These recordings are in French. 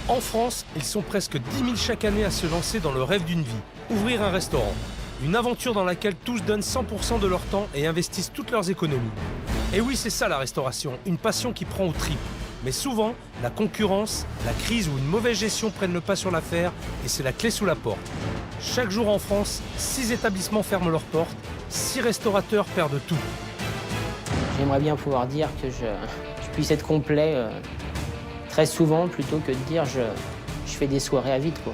En France, ils sont presque 10 000 chaque année à se lancer dans le rêve d'une vie, ouvrir un restaurant. Une aventure dans laquelle tous donnent 100% de leur temps et investissent toutes leurs économies. Et oui, c'est ça la restauration, une passion qui prend aux tripes. Mais souvent, la concurrence, la crise ou une mauvaise gestion prennent le pas sur l'affaire et c'est la clé sous la porte. Chaque jour en France, 6 établissements ferment leurs portes, 6 restaurateurs perdent tout. J'aimerais bien pouvoir dire que je puisse être complet très souvent plutôt que de dire je fais des soirées à vide, quoi.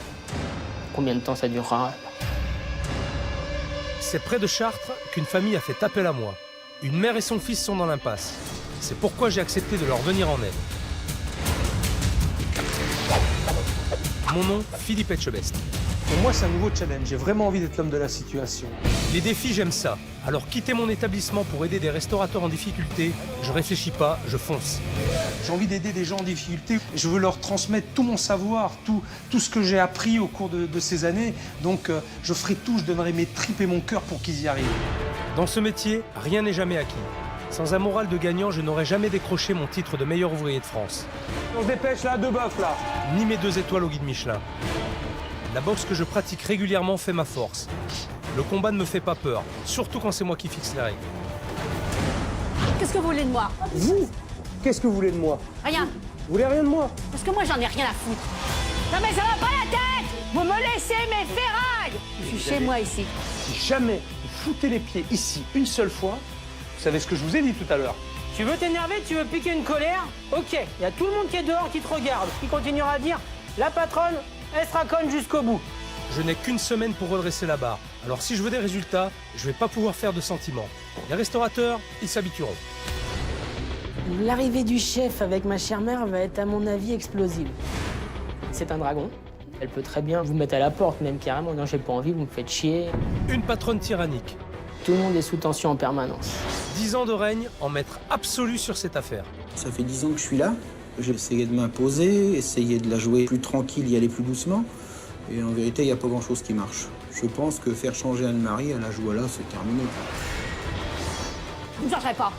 Combien de temps ça durera? C'est près de Chartres qu'une famille a fait appel à moi. Une mère et son fils sont dans l'impasse. C'est pourquoi j'ai accepté de leur venir en aide. Mon nom, Philippe Etchebest. Pour moi, c'est un nouveau challenge. J'ai vraiment envie d'être l'homme de la situation. Les défis, j'aime ça. Alors quitter mon établissement pour aider des restaurateurs en difficulté, je réfléchis pas, je fonce. J'ai envie d'aider des gens en difficulté. Je veux leur transmettre tout mon savoir, tout ce que j'ai appris au cours de ces années. Donc, je ferai tout, je donnerai mes tripes et mon cœur pour qu'ils y arrivent. Dans ce métier, rien n'est jamais acquis. Sans un moral de gagnant, je n'aurais jamais décroché mon titre de meilleur ouvrier de France. On se dépêche là, 2 bœufs là. Ni mes 2 étoiles au guide Michelin. La boxe que je pratique régulièrement fait ma force. Le combat ne me fait pas peur, surtout quand c'est moi qui fixe les règles. Qu'est-ce que vous voulez de moi? Vous? Qu'est-ce que vous voulez de moi? Rien. Vous voulez rien de moi? Parce que moi, j'en ai rien à foutre. Non mais ça va pas la tête! Vous me laissez mes ferrailles! Je suis chez moi ici. Si jamais vous foutez les pieds ici une seule fois, vous savez ce que je vous ai dit tout à l'heure. Tu veux t'énerver, tu veux piquer une colère? Ok, il y a tout le monde qui est dehors qui te regarde, qui continuera à dire la patronne, elle sera conne jusqu'au bout. Je n'ai qu'une semaine pour redresser la barre. Alors si je veux des résultats, je vais pas pouvoir faire de sentiments. Les restaurateurs, ils s'habitueront. L'arrivée du chef avec ma chère mère va être, à mon avis, explosive. C'est un dragon. Elle peut très bien vous mettre à la porte, même carrément. Non, j'ai pas envie, vous me faites chier. Une patronne tyrannique. Tout le monde est sous tension en permanence. 10 ans de règne en maître absolu sur cette affaire. Ça fait 10 ans que je suis là. J'ai essayé de m'imposer, essayé de la jouer plus tranquille, y aller plus doucement. Et en vérité, il n'y a pas grand-chose qui marche. Je pense que faire changer Anne-Marie, elle a joué là, c'est terminé. Je ne changerai pas.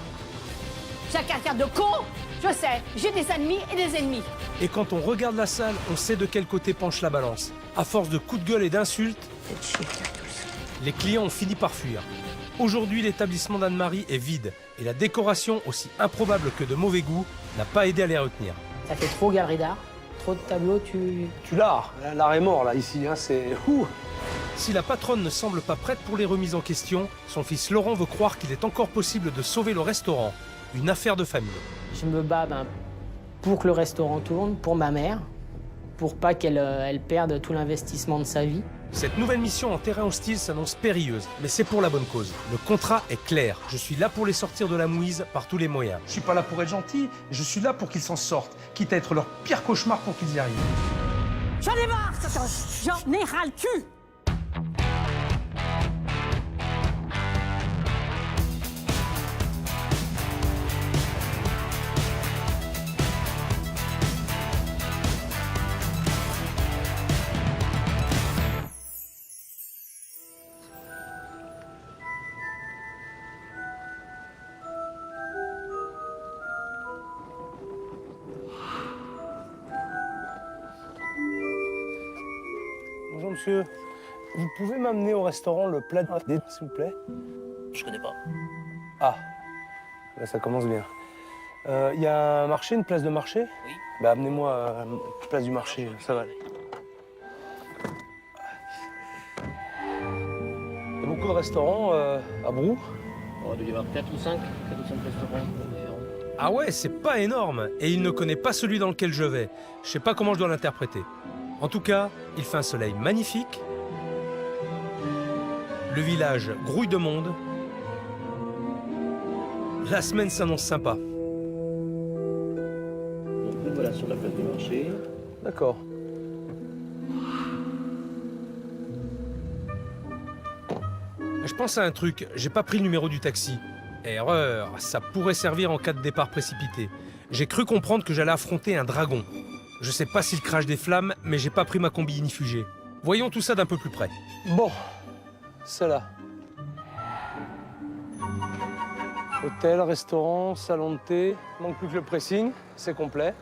J'ai un caractère de con. Je sais, j'ai des ennemis et des ennemis. Et quand on regarde la salle, on sait de quel côté penche la balance. À force de coups de gueule et d'insultes, les clients ont fini par fuir. Aujourd'hui, l'établissement d'Anne-Marie est vide. Et la décoration, aussi improbable que de mauvais goût, n'a pas aidé à les retenir. Ça fait trop galerie d'art, trop de tableaux, tu... Tu l'as, l'art est mort là, ici, hein, c'est... Ouh. Si la patronne ne semble pas prête pour les remises en question, son fils Laurent veut croire qu'il est encore possible de sauver le restaurant. Une affaire de famille. Je me bats pour que le restaurant tourne, pour ma mère, pour pas qu'elle perde tout l'investissement de sa vie. Cette nouvelle mission en terrain hostile s'annonce périlleuse, mais c'est pour la bonne cause. Le contrat est clair. Je suis là pour les sortir de la mouise par tous les moyens. Je suis pas là pour être gentil, je suis là pour qu'ils s'en sortent, quitte à être leur pire cauchemar pour qu'ils y arrivent. J'en ai marre, j'en ai ras le cul. Bonjour monsieur, vous pouvez m'amener au restaurant le plat de s'il vous plaît? Je connais pas. Ah, là ça commence bien. Il y a un marché, une place de marché? Oui. Bah amenez-moi à la place du marché, ça va aller. Il y a beaucoup de restaurants à Brou. Oh, il doit y avoir 4 ou 5 restaurants différents. Ah ouais, c'est pas énorme. Et il ne connaît pas celui dans lequel je vais. Je sais pas comment je dois l'interpréter. En tout cas, il fait un soleil magnifique. Le village grouille de monde. La semaine s'annonce sympa. Donc nous voilà sur la place du marché. D'accord. Je pense à un truc, j'ai pas pris le numéro du taxi. Erreur, ça pourrait servir en cas de départ précipité. J'ai cru comprendre que j'allais affronter un dragon. Je sais pas s'il crache des flammes, mais j'ai pas pris ma combi inifugée. Voyons tout ça d'un peu plus près. Bon, c'est là. Hôtel, restaurant, salon de thé. Manque plus que le pressing, c'est complet.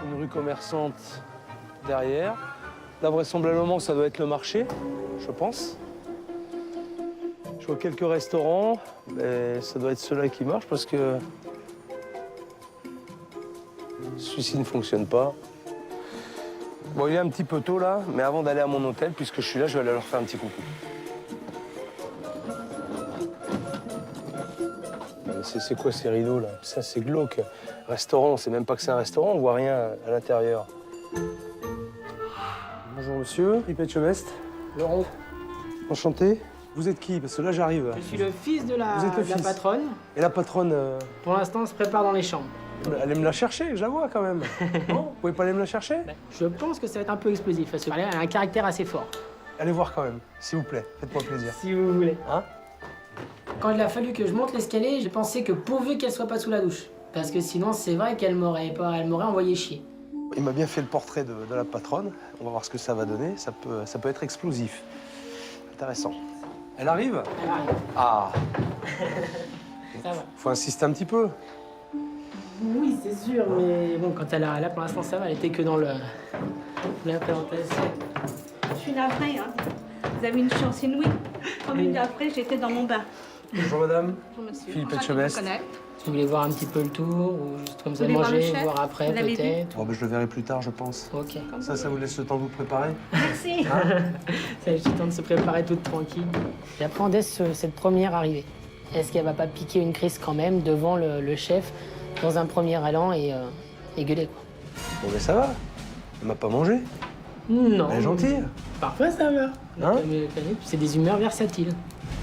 Une rue commerçante derrière. Là, vraisemblablement, ça doit être le marché, je pense. Je vois quelques restaurants, mais ça doit être ceux-là qui marchent parce que celui-ci ne fonctionne pas. Bon, il est un petit peu tôt là, mais avant d'aller à mon hôtel, puisque je suis là, je vais aller leur faire un petit coucou. C'est quoi ces rideaux là? Ça, c'est glauque. Restaurant, on sait même pas que c'est un restaurant, on voit rien à l'intérieur. Bonjour monsieur, Philippe Etchebest. Laurent, Enchanté. Vous êtes qui? Parce que là, j'arrive. je suis le fils de la, Vous êtes le de la fils. patronne. Et la patronne, Pour l'instant, on se prépare dans les chambres. elle aime la chercher, je la vois quand même. Non, vous pouvez pas aller me la chercher? Je pense que ça va être un peu explosif parce qu'elle a un caractère assez fort, Allez voir quand même, s'il vous plaît. Faites-moi plaisir. si vous voulez. Hein? Quand il a fallu que je monte l'escalier, j'ai pensé que pourvu qu'elle soit pas sous la douche. Parce que sinon, c'est vrai qu'elle m'aurait envoyé chier. Il m'a bien fait le portrait de la patronne. On va voir ce que ça va donner. Ça peut être explosif. Intéressant. Elle arrive? Elle arrive. Ah, Ça va. faut insister un petit peu. Oui, c'est sûr, mais bon, quand elle a là, pour l'instant, ça va. Elle était que dans la présentation. Je suis navrée, hein. Vous avez une chance inouïe. 3 minutes après, j'étais dans mon bain. Bonjour madame. Bonjour monsieur. Philippe Enchanté de vous Etchebest. connaître. Tu voulais voir un petit peu le tour, ou juste comme ça Vous voulez voir le manger, chef voir après Vous l'avez vu peut-être. Bon, ben, je le verrai plus tard, je pense. Ok. Ça vous laisse le temps de vous préparer? Merci. Ça a juste le temps de se préparer toute tranquille. J'appréhendais cette première arrivée. Est-ce qu'elle va pas piquer une crise quand même devant le chef dans un premier allant et gueuler quoi? Bon, ben ça va. Elle m'a pas mangé. Non. Elle est gentille. Parfois ça va. Hein? C'est des humeurs versatiles.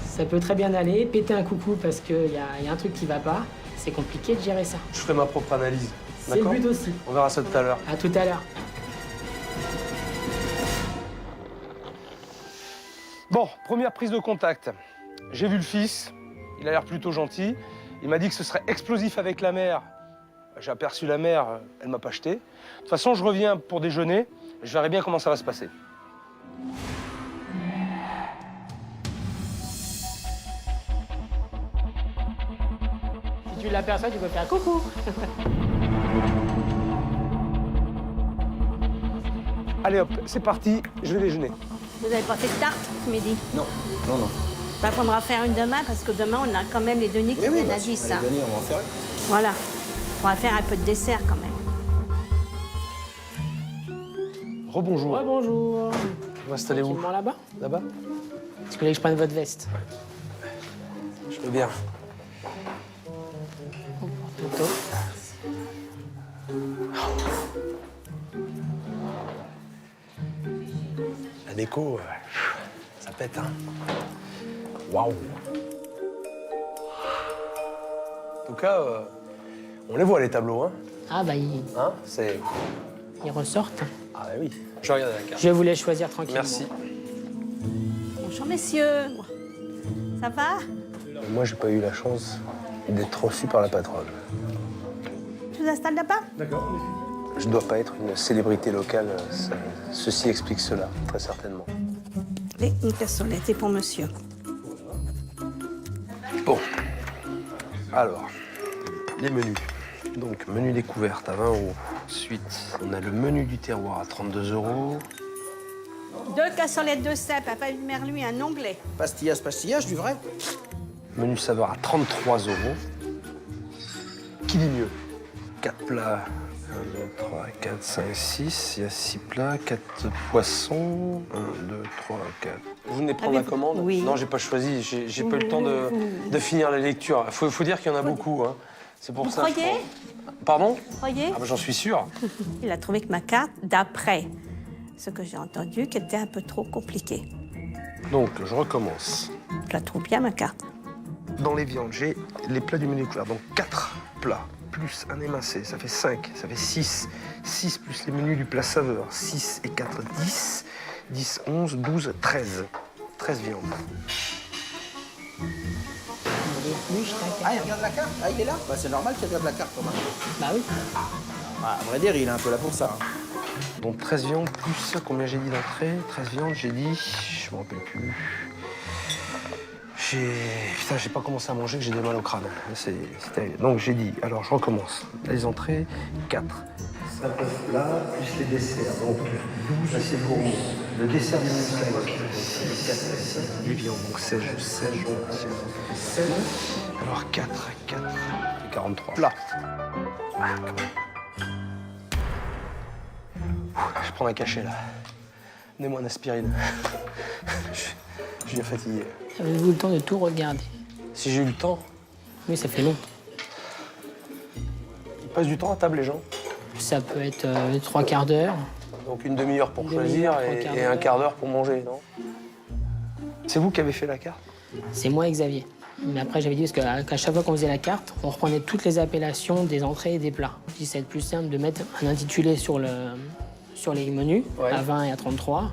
Ça peut très bien aller, péter un coucou parce qu'il y a un truc qui va pas. C'est compliqué de gérer ça. Je ferai ma propre analyse. C'est le D'accord? but aussi. On verra ça tout à l'heure. À tout à l'heure. Bon, première prise de contact. J'ai vu le fils. Il a l'air plutôt gentil. Il m'a dit que ce serait explosif avec la mère. J'ai aperçu la mère, elle m'a pas jeté. De toute façon, je reviens pour déjeuner. Je verrai bien comment ça va se passer. Si tu l'aperçois, tu peux faire coucou. Allez hop, c'est parti, je vais déjeuner. Vous avez pas fait de tarte ce midi? Non, non, non. Il faudra faire une demain parce que demain, on a quand même les Denis qui viennent à 10. Hein. Allez, venez, on va en faire une. Voilà. On va faire un peu de dessert quand même. Rebonjour. Ouais, bonjour. Vous installez où? Tranquillement là-bas. Là-bas? Est-ce que vous voulez que je prenne votre veste? Je veux bien. Toto. La déco, ça pète, hein. Waouh. En tout cas, on les voit les tableaux, hein. Ah bah Hein? C'est... ils ressortent. Ah bah oui. Je regarde la carte. Je vous laisse choisir tranquillement. Merci. Bonjour messieurs. Ça va? Moi, j'ai pas eu la chance d'être reçu par la patronne. Je vous installe là-bas? Je dois pas être une célébrité locale. Ceci explique cela, très certainement. Allez, une cassonette, c'est pour monsieur. Bon. Alors, les menus. Donc, menu découverte à 20 €. Ensuite, on a le menu du terroir à 32 €. 2 cassolettes de cèpe, un pavé de merlu, un onglet. Pastillage, du vrai. Menu saveur à 33 €. Qui dit mieux? 4 plats. 1, 2, 3, 4, 5, 6. Il y a 6 plats, 4 poissons. 1, 2, 3, 4. Vous venez prendre la Avez-vous- commande? Oui. Non, j'ai pas choisi. J'ai pas eu le temps de finir la lecture. Faut dire qu'il y en a beaucoup. Hein. C'est pour Vous ça. je croyez? pense. Pardon? Croyez? Ah bah, j'en suis sûr. Il a trouvé que ma carte, d'après ce que j'ai entendu, qu'elle était un peu trop compliquée. Donc, je recommence. Je la trouve bien, ma carte. Dans les viandes, j'ai les plats du menu découvert. Donc 4 plats, plus un émincé, ça fait 5, ça fait 6. 6 plus les menus du plat saveur. 6 et 4, 10. 10, 11, 12, 13. 13 viandes. Ah, il regarde la carte? Ah, il est là? Bah, c'est normal qu'il regarde la carte, Thomas. Bah oui. Ah, à vrai dire, il est un peu là pour ça. Hein. Donc 13 viandes plus combien j'ai dit d'entrée? 13 viandes, j'ai dit... Je me rappelle plus. Putain, j'ai pas commencé à manger que j'ai des mal au crâne. C'est terrible. Donc j'ai dit... Alors je recommence. Les entrées, 4, Là, plus les desserts. Donc, là, c'est pour le dessert du Moonfly. 8 viandes, donc 16. 16. Alors 4. 43. Plat. Je prends un cachet, là. Donnez-moi une aspirine. Je suis fatigué. Avez-vous le temps de tout regarder? Si j'ai eu le temps, Oui, ça fait long. ils passent du temps à table, les gens. Ça peut être 3 quarts d'heure. Donc une demi-heure pour Une choisir demi-heure, trois quarts et un d'heure. quart d'heure pour manger, non? C'est vous qui avez fait la carte? C'est moi et Xavier. Mais après, j'avais dit parce qu'à chaque fois qu'on faisait la carte, on reprenait toutes les appellations des entrées et des plats. Je dis, ça va être plus simple de mettre un intitulé sur les menus, Ouais. à 20 et à 33.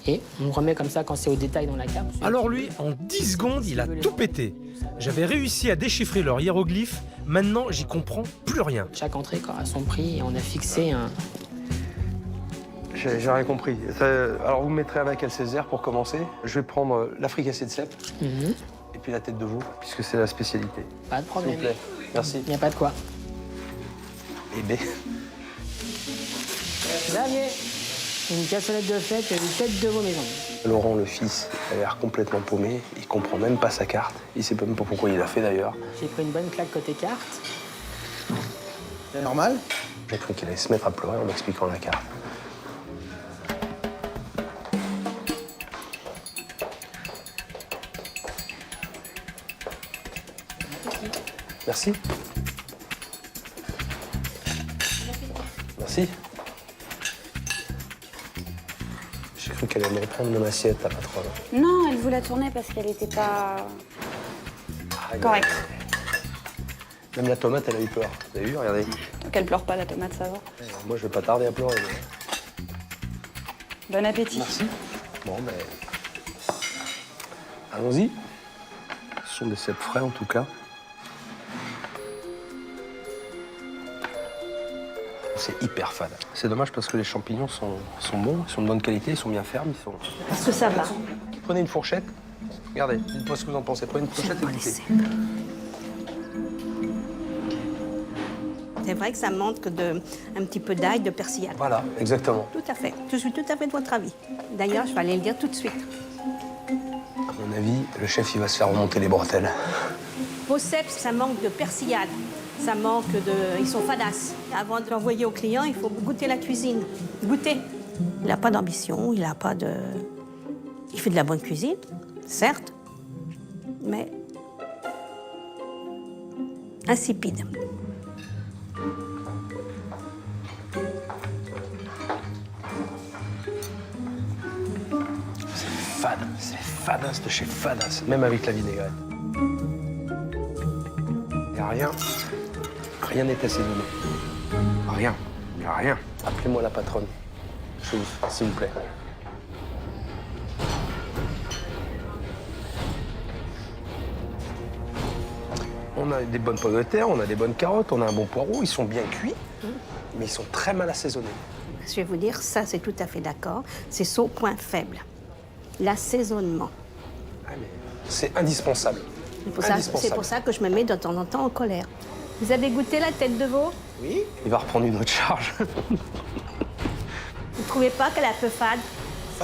Et on remet comme ça quand c'est au détail dans la carte. Alors lui, en 10 secondes, il a tout pété. J'avais réussi à déchiffrer leurs hiéroglyphes, maintenant j'y comprends plus rien. Chaque entrée a son prix et on a fixé un... J'ai rien compris. Alors vous me mettrez avec El Césaire pour commencer. Je vais prendre la fricassée de cèpe et puis la tête de veau, puisque c'est la spécialité. Pas de S'il problème. vous plaît. Merci. Il n'y a pas de quoi. Et B. Xavier, une cassolette de fête et une tête de veau maison. Laurent, le fils, a l'air complètement paumé. Il comprend même pas sa carte. Il sait même pas pourquoi il l'a fait d'ailleurs. J'ai pris une bonne claque côté carte. C'est normal? J'ai cru qu'il allait se mettre à pleurer en m'expliquant la carte. Merci. Merci. J'ai cru qu'elle allait me reprendre mon assiette, la patronne. Non, elle vous l'a tournée parce qu'elle n'était pas correcte. Même la tomate, elle a eu peur. Vous avez vu, regardez. Donc elle pleure pas, la tomate, ça va. Moi, je vais pas tarder à pleurer. Bon appétit. Merci. Bon, ben... allons-y. Ce sont des cèpes frais, en tout cas. C'est hyper fade. C'est dommage parce que les champignons sont bons, ils sont de bonne qualité, ils sont bien fermes, ils sont... Est-ce que ça va? Prenez une fourchette. Regardez, dites-moi ce que vous en pensez. Prenez une fourchette et goûtez. C'est vrai que ça manque un petit peu d'ail, de persillade. Voilà, exactement. Tout à fait. Je suis tout à fait de votre avis. D'ailleurs, je vais aller le dire tout de suite. À mon avis, le chef, il va se faire remonter les bretelles. Vos cèpes, ça manque de persillade. Ça manque de... Ils sont fadasses. Avant de l'envoyer au client, il faut goûter la cuisine. Goûter. Il n'a pas d'ambition, il n'a pas de... Il fait de la bonne cuisine, certes, mais insipide. C'est fadasse de chez fadasse, même avec la vinaigrette. Il n'y a rien n'est assaisonné. Rien, il n'y a rien. Appelez-moi la patronne, s'il vous plaît. On a des bonnes pommes de terre, on a des bonnes carottes, on a un bon poireau, ils sont bien cuits, mais ils sont très mal assaisonnés. Je vais vous dire, ça, c'est tout à fait d'accord. C'est son point faible. L'assaisonnement. Ah, mais c'est indispensable. C'est pour ça que je me mets de temps en temps en colère. Vous avez goûté la tête de veau? Oui. Il va reprendre une autre charge. Vous ne trouvez pas qu'elle est un peu fade?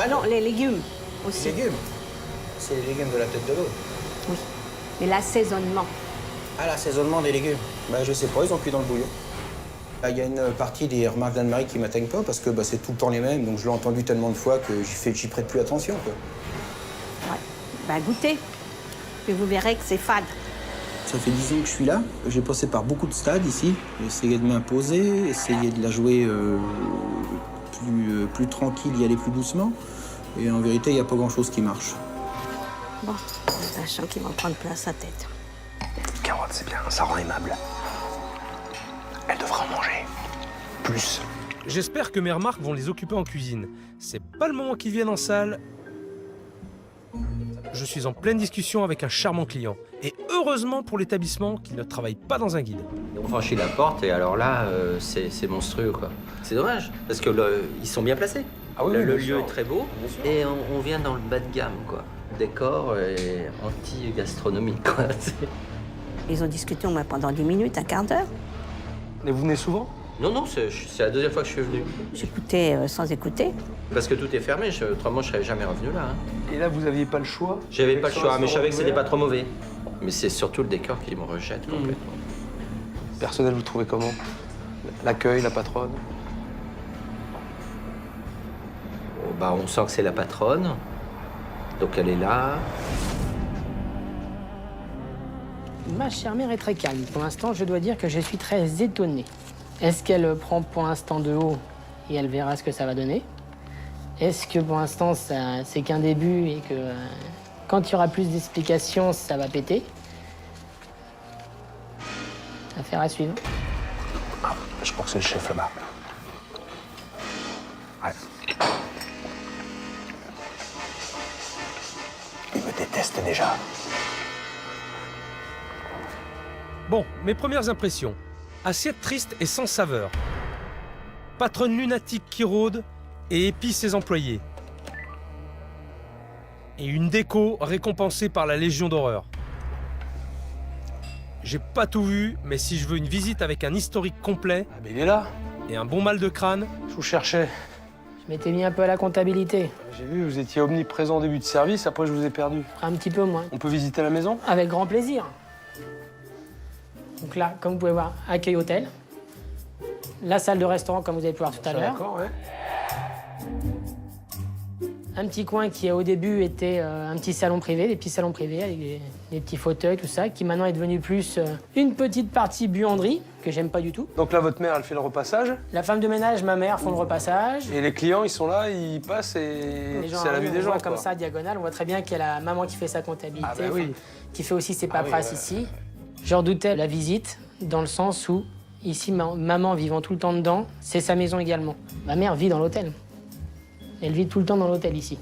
Non, les légumes aussi. Les légumes? C'est les légumes de la tête de veau. Oui. Mais l'assaisonnement. Ah, l'assaisonnement des légumes? Ben, je sais pas, ils ont cuit dans le bouillon. Il y a une partie des remarques d'Anne-Marie qui ne m'atteignent pas parce que c'est tout le temps les mêmes, donc je l'ai entendu tellement de fois que j'y prête plus attention, quoi. Ouais. Ben, goûtez. Puis vous verrez que c'est fade. Ça fait 10 ans que je suis là. J'ai passé par beaucoup de stades ici. J'ai essayé de m'imposer, essayé de la jouer plus tranquille, y aller plus doucement. Et en vérité, il n'y a pas grand-chose qui marche. Bon, sachant qu'il va prendre place à tête. Carotte, c'est bien, ça rend aimable. Elle devra en manger. Plus. J'espère que mes remarques vont les occuper en cuisine. C'est pas le moment qu'ils viennent en salle. Je suis en pleine discussion avec un charmant client. Et heureusement pour l'établissement qu'il ne travaille pas dans un guide. On franchit la porte et alors là, c'est monstrueux, quoi. C'est dommage, parce que ils sont bien placés. Ah oui, le bien sûr. lieu est très beau et on vient dans le bas de gamme, quoi. Décor et anti-gastronomique, quoi. Ils ont discuté au moins pendant 10 minutes, un quart d'heure. Et vous venez souvent? Non, non, c'est la deuxième fois que je suis venu. J'écoutais sans écouter. Parce que tout est fermé, autrement je serais jamais revenu là. Hein. Et là, vous aviez pas le choix? J'avais pas le choix, mais je savais que c'était pas trop mauvais. Mais c'est surtout le décor qui me rejette complètement. Personnel, vous trouvez comment? L'accueil, la patronne? Oh, bah, on sent que c'est la patronne. Donc elle est là. Ma chère mère est très calme. Pour l'instant, je dois dire que je suis très étonné. Est-ce qu'elle prend pour l'instant de haut et elle verra ce que ça va donner? Est-ce que pour l'instant, c'est qu'un début et que quand il y aura plus d'explications, ça va péter? Affaire à suivre. Ah, je crois que c'est le chef là-bas. Ouais. Il me déteste déjà. Bon, mes premières impressions. Assiette triste et sans saveur. Patronne lunatique qui rôde et épie ses employés. Et une déco récompensée par la Légion d'horreur. J'ai pas tout vu, mais si je veux une visite avec un historique complet... Ah, mais il est là. Et un bon mal de crâne... Je vous cherchais. Je m'étais mis un peu à la comptabilité. J'ai vu, vous étiez omniprésent au début de service, après je vous ai perdu. Un petit peu moins. On peut visiter la maison? Avec grand plaisir. Donc là, comme vous pouvez voir, accueil hôtel. La salle de restaurant, comme vous avez pu voir tout à l'heure. D'accord, ouais. Un petit coin qui, au début, était un petit salon privé, des petits salons privés avec des petits fauteuils, tout ça, qui maintenant est devenu plus une petite partie buanderie, que j'aime pas du tout. Donc là, votre mère, elle fait le repassage? La femme de ménage, ma mère, font le repassage. Et les clients, ils sont là, ils passent et Les gens c'est à la vue arrivent, des on gens, voit quoi. comme ça, diagonale. On voit très bien qu'il y a la maman qui fait sa comptabilité, Ah bah oui. qui fait aussi ses Ah oui, paperasses ici. Je redoutais la visite, dans le sens où, ici, maman vivant tout le temps dedans, c'est sa maison également. Ma mère vit dans l'hôtel. Elle vit tout le temps dans l'hôtel ici.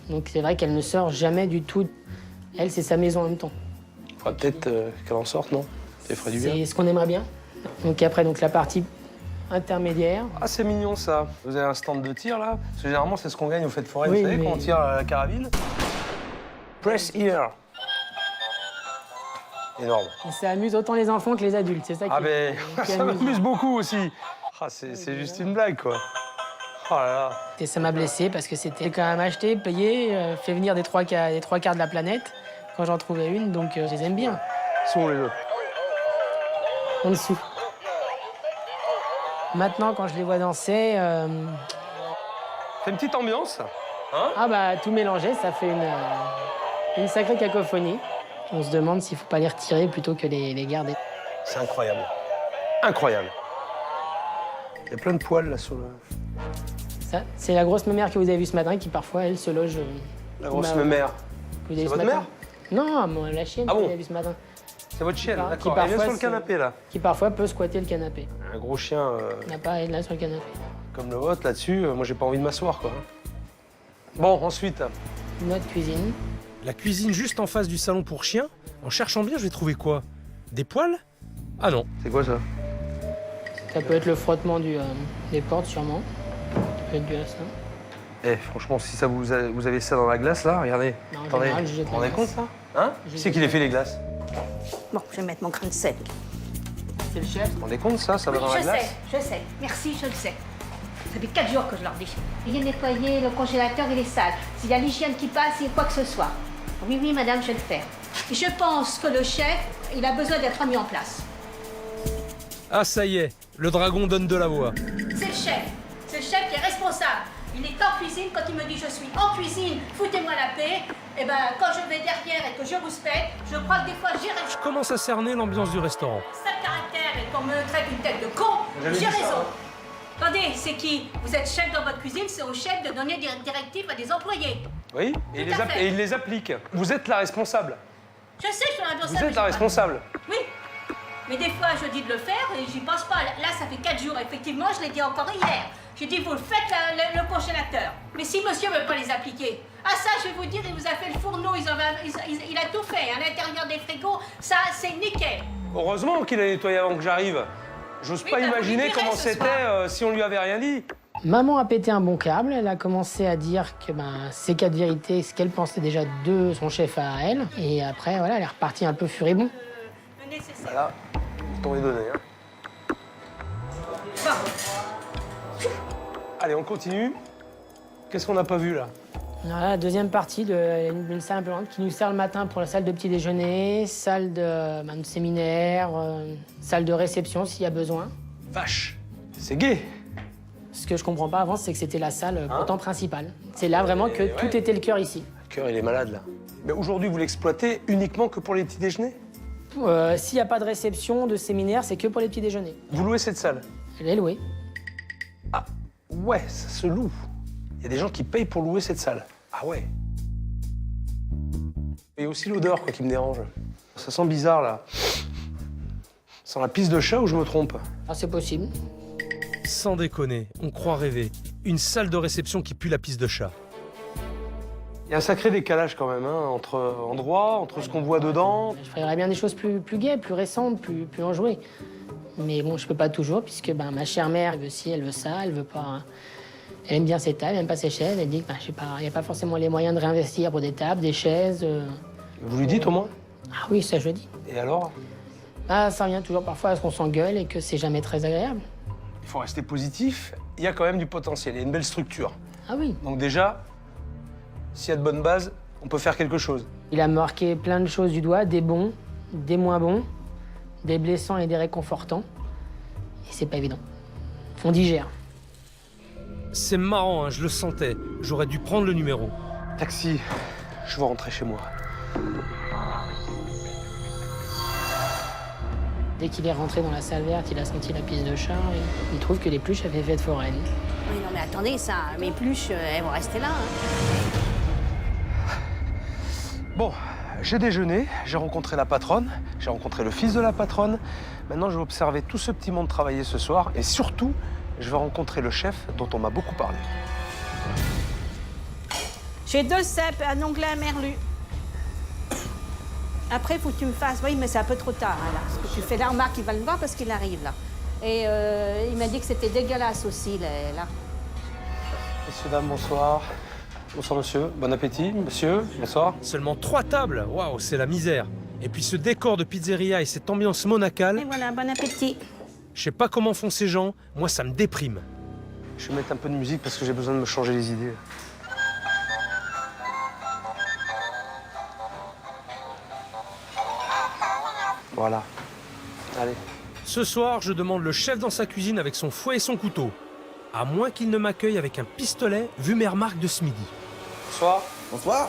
Donc c'est vrai qu'elle ne sort jamais du tout. Elle, c'est sa maison en même temps. Il faudra peut-être qu'elle en sorte, non? Ça ferait du bien. C'est ce qu'on aimerait bien. Donc après, donc, la partie intermédiaire. Ah, c'est mignon, ça. Vous avez un stand de tir, là? Parce que généralement, c'est ce qu'on gagne au fête forêt, Oui, vous savez, mais- quand on tire à la carabine. Press here. Énorme. Et ça amuse autant les enfants que les adultes, c'est ça Ah qui, ben, qui ça amuse. m'amuse beaucoup aussi. Ah, c'est juste une blague, quoi. Oh là là. Et ça m'a blessé parce que c'était quand même acheté, payé, fait venir des trois quarts de la planète quand j'en trouvais une, donc je les aime bien. Ils sont où, les autres? En dessous. Maintenant, quand je les vois danser, C'est une petite ambiance, hein? ah bah tout mélangé, ça fait une sacrée cacophonie. On se demande s'il faut pas les retirer plutôt que les garder. C'est incroyable. Incroyable. Il y a plein de poils, là, sur le... Ça, c'est la grosse mémère que vous avez vue ce matin qui parfois, elle, se loge. La grosse ma- mémère. que vous avez C'est vue ce votre matin. Non, moi, la chienne Ah que bon vous avez vue ce matin. C'est votre chienne, Qui d'accord. Elle est parfois sur le se- canapé, là. Qui parfois peut squatter le canapé. Un gros chien Il n'a pas à être là sur le canapé. comme le vôtre, là-dessus, moi, j'ai pas envie de m'asseoir, quoi. Bon, ensuite, Notre cuisine. La cuisine juste en face du salon pour chiens. En cherchant bien, je vais trouver quoi? Des poils? Ah non. c'est quoi, ça? Ça peut être le frottement des portes, sûrement. Ça peut être dû à ça. Eh, franchement, si ça vous avez ça dans la glace, là, regardez. Non, en Attendez, général, je jette vous vous la rendez compte, glace. ça? Hein? Qui c'est qui les fait, les glaces? Bon, je vais mettre mon grain de sel. C'est le chef. Vous vous rendez compte, ça va dans la glace? Je sais. Merci, je le sais. Ça fait 4 jours que je leur dis. Veuillez nettoyer le congélateur et les salles. S'il y a l'hygiène qui passe, il y a quoi que ce soit. Oui, oui, madame, je vais le faire. Et je pense que le chef, il a besoin d'être mis en place. Ah ça y est, le dragon donne de la voix. C'est le chef. C'est le chef qui est responsable. Il est en cuisine quand il me dit je suis en cuisine, foutez-moi la paix. Et ben quand je vais derrière et que je respecte, je crois que des fois j'irai. Je commence à cerner l'ambiance du restaurant. Sale caractère et qu'on me traite une tête de con, J'avais j'ai dit ça, raison. hein. Attendez, c'est qui? Vous êtes chef dans votre cuisine, c'est au chef de donner des directives à des employés. Oui, et Tout à fait. il les applique. Vous êtes la responsable. Je sais, je suis la responsable. Vous mais êtes j'ai la pas- responsable. Oui. Mais des fois, je dis de le faire et j'y pense pas. Là, ça fait 4 jours. Effectivement, je l'ai dit encore hier. J'ai dit, vous le faites le congélateur. Mais si monsieur ne veut pas les appliquer, ah ça, je vais vous dire, il vous a fait le fourneau, il a tout fait. À l'intérieur des frigos, ça, c'est nickel. Heureusement qu'il a nettoyé avant que j'arrive. J'ose Oui, pas bah, vous imaginer lui direz comment ce c'était soir. si on lui avait rien dit. Maman a pété un bon câble. Elle a commencé à dire que ses 4 vérités, ce qu'elle pensait déjà de son chef à elle. Et après, voilà, elle est repartie un peu furibond. Le nécessaire. Voilà, t'en ai donné. Hein. Allez, on continue. Qu'est-ce qu'on n'a pas vu là? Voilà, la deuxième partie d'une salle imprimante qui nous sert le matin pour la salle de petit déjeuner, salle de séminaire, salle de réception s'il y a besoin. Vache, c'est gai. Ce que je comprends pas avant, c'est que c'était la salle pourtant principale. C'est là vraiment que tout était le cœur ici. Le cœur, il est malade là. Mais aujourd'hui, vous l'exploitez uniquement que pour les petits déjeuners? S'il n'y a pas de réception, de séminaire, c'est que pour les petits déjeuners. Vous louez cette salle? Elle est louée. Ah, ouais, ça se loue. Il y a des gens qui payent pour louer cette salle. Ah ouais. Il y a aussi l'odeur quoi, qui me dérange. Ça sent bizarre là. Ça sent la pisse de chat ou je me trompe? Ah, c'est possible. Sans déconner, on croit rêver. Une salle de réception qui pue la pisse de chat. Il y a un sacré décalage quand même, hein, entre endroits, entre ce qu'on voit dedans. Je ferais bien des choses plus gaies, plus récentes, plus enjouées. Mais bon, je peux pas toujours, puisque ma chère mère, elle veut ci, elle veut ça, elle veut pas... Elle aime bien ses tables, elle aime pas ses chaises. Elle dit que il n'y a pas forcément les moyens de réinvestir pour des tables, des chaises. Vous lui dites au moins? Ah oui, ça je le dis. Et alors? Ça revient toujours parfois à ce qu'on s'engueule et que c'est jamais très agréable. Il faut rester positif. Il y a quand même du potentiel, il y a une belle structure. Ah oui. Donc déjà, s'il y a de bonnes bases, on peut faire quelque chose. Il a marqué plein de choses du doigt, des bons, des moins bons, des blessants et des réconfortants. Et c'est pas évident. On digère. C'est marrant, hein, je le sentais. J'aurais dû prendre le numéro. Taxi, je veux rentrer chez moi. Dès qu'il est rentré dans la salle verte, il a senti la pisse de chat et il trouve que les pluches avaient fait de foraine. Oui, non, mais attendez, ça, mes pluches, elles vont rester là. Hein. Bon, j'ai déjeuné, j'ai rencontré la patronne, j'ai rencontré le fils de la patronne. Maintenant, je vais observer tout ce petit monde travailler ce soir et surtout, je vais rencontrer le chef dont on m'a beaucoup parlé. J'ai 2 cèpes, un onglet, un merlu. Après, il faut que tu me fasses... Oui, mais c'est un peu trop tard, hein, là. Ce que tu fais là, remarque, il va le voir parce qu'il arrive, là. Et il m'a dit que c'était dégueulasse aussi, là. Messieurs, dames, bonsoir. Bonsoir, monsieur. Bon appétit, monsieur. Bonsoir. Seulement 3 tables. Waouh, c'est la misère. Et puis ce décor de pizzeria et cette ambiance monacale. Et voilà, bon appétit. Je sais pas comment font ces gens. Moi, ça me déprime. Je vais mettre un peu de musique parce que j'ai besoin de me changer les idées. Voilà. Allez. Ce soir, je demande le chef dans sa cuisine avec son fouet et son couteau. À moins qu'il ne m'accueille avec un pistolet, vu mes remarques de ce midi. Bonsoir. Bonsoir.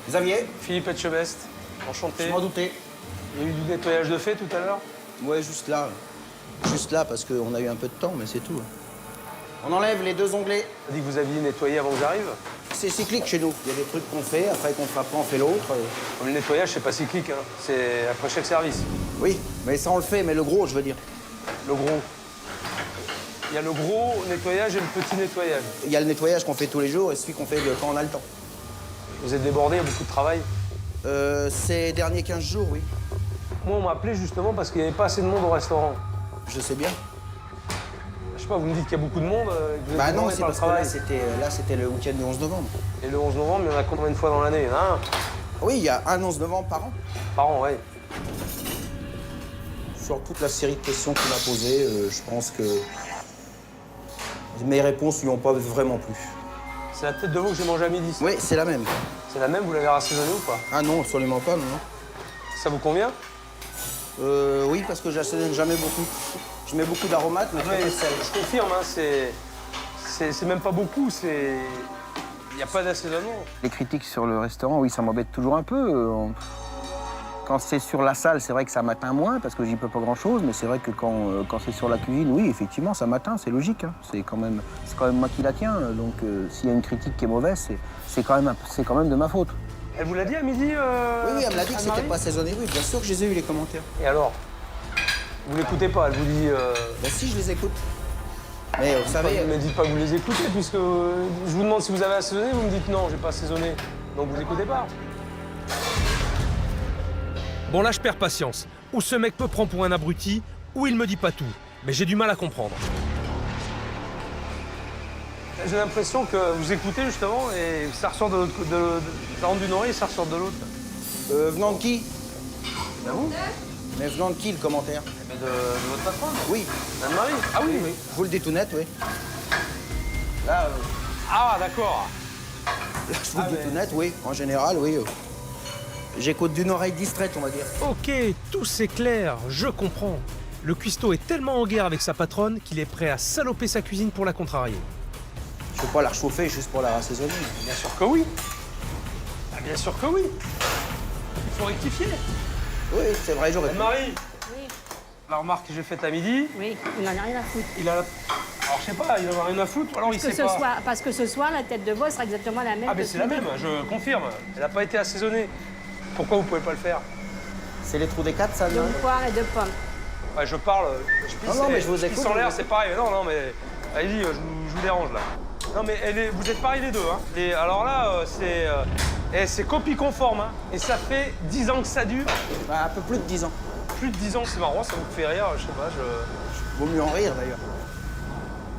Xavier. Philippe Etchebest. Enchanté. Je m'en doutais. Il y a eu du nettoyage de fait tout à l'heure? Ouais, juste là. Juste là, parce qu'on a eu un peu de temps, mais c'est tout. On enlève les 2 onglets. On a dit que vous aviez nettoyé avant que j'arrive? C'est cyclique chez nous. Il y a des trucs qu'on fait, après qu'on fera pas, on fait l'autre. Le nettoyage, c'est pas cyclique, hein. C'est après chaque service. Oui, mais ça on le fait, mais le gros, je veux dire. Le gros. Il y a le gros nettoyage et le petit nettoyage. Il y a le nettoyage qu'on fait tous les jours et celui qu'on fait quand on a le temps. Vous êtes débordé, il y a beaucoup de travail? Ces derniers 15 jours, oui. Moi, on m'a appelé justement parce qu'il n'y avait pas assez de monde au restaurant. Je sais bien. Je sais pas, vous me dites qu'il y a beaucoup de monde. Bah non, c'est parce que là, c'était le week-end du 11 novembre. Et le 11 novembre, il y en a combien de fois dans l'année? Il y en a un? Oui, il y a un 11 novembre par an. Par an, oui. Sur toute la série de questions qu'il m'a posées, je pense que mes réponses lui ont pas vraiment plu. C'est la tête de veau que j'ai mangée à midi, ça? Oui, c'est la même. C'est la même, vous l'avez rassaisonnée ou pas? Ah non, absolument pas, non. Ça vous convient? Oui, parce que j'assaisonne jamais beaucoup. Je mets beaucoup d'aromates, mais très peu de sel. Je confirme, hein, c'est même pas beaucoup, c'est... Il n'y a pas d'assaisonnement. Les critiques sur le restaurant, oui, ça m'embête toujours un peu. Quand c'est sur la salle, c'est vrai que ça m'atteint moins, parce que j'y peux pas grand-chose, mais c'est vrai que quand c'est sur la cuisine, oui, effectivement, ça m'atteint, c'est logique. Hein. C'est quand même moi qui la tiens, donc s'il y a une critique qui est mauvaise, c'est quand même de ma faute. Elle vous l'a dit à midi Oui, elle me l'a dit que c'était pas assaisonné, oui, bien sûr que je les ai eu, les commentaires. Et alors? Vous l'écoutez pas, elle vous dit... Ben si, je les écoute. Mais vous savez... Ne me dites pas que vous les écoutez, puisque je vous demande si vous avez assaisonné, vous me dites non, j'ai pas assaisonné. Donc vous écoutez pas. Bon, là, je perds patience. Ou ce mec me prend pour un abruti, ou il me dit pas tout. Mais j'ai du mal à comprendre. J'ai l'impression que vous écoutez justement et ça ressort de ça rentre d'une oreille et ça ressort de l'autre. Venant de qui? De vous? Mais venant de qui le commentaire? Mais de votre patronne? Oui. Anne-Marie? Ah oui, oui. Je vous le dis tout net, oui. Là, Ah, d'accord. là, je vous le dis tout net, oui. En général, oui. J'écoute d'une oreille distraite, on va dire. Ok, tout c'est clair, je comprends. Le cuistot est tellement en guerre avec sa patronne qu'il est prêt à saloper sa cuisine pour la contrarier. Je ne peux pas la réchauffer juste pour la rassaisonner. Bien sûr que oui. Ah, bien sûr que oui. Il faut rectifier. Oui, c'est vrai, j'aurais pu. Marie, Oui, la remarque que j'ai faite à midi, oui, il n'en a rien à foutre. il a... Alors, je sais pas, il en a rien à foutre, ou alors il sait pas. Parce que ce soir, la tête de veau sera exactement la même. Ah, mais que c'est la ce même, je confirme. Elle n'a pas été assaisonnée. Pourquoi vous pouvez pas le faire? C'est les trous des 4, ça, De non? poire et de pommes. Ouais, je parle. Non, mais je vous écoute. Sans l'air, c'est pareil. Non, mais. Allez-y, je vous dérange là. Non, mais vous êtes pareils les deux. Hein. Alors là, c'est copie conforme. Hein. Et ça fait 10 ans que ça dure. Bah, un peu plus de 10 ans. Plus de 10 ans, c'est marrant, ça vous fait rire, je sais pas. Vaut mieux en rire, d'ailleurs.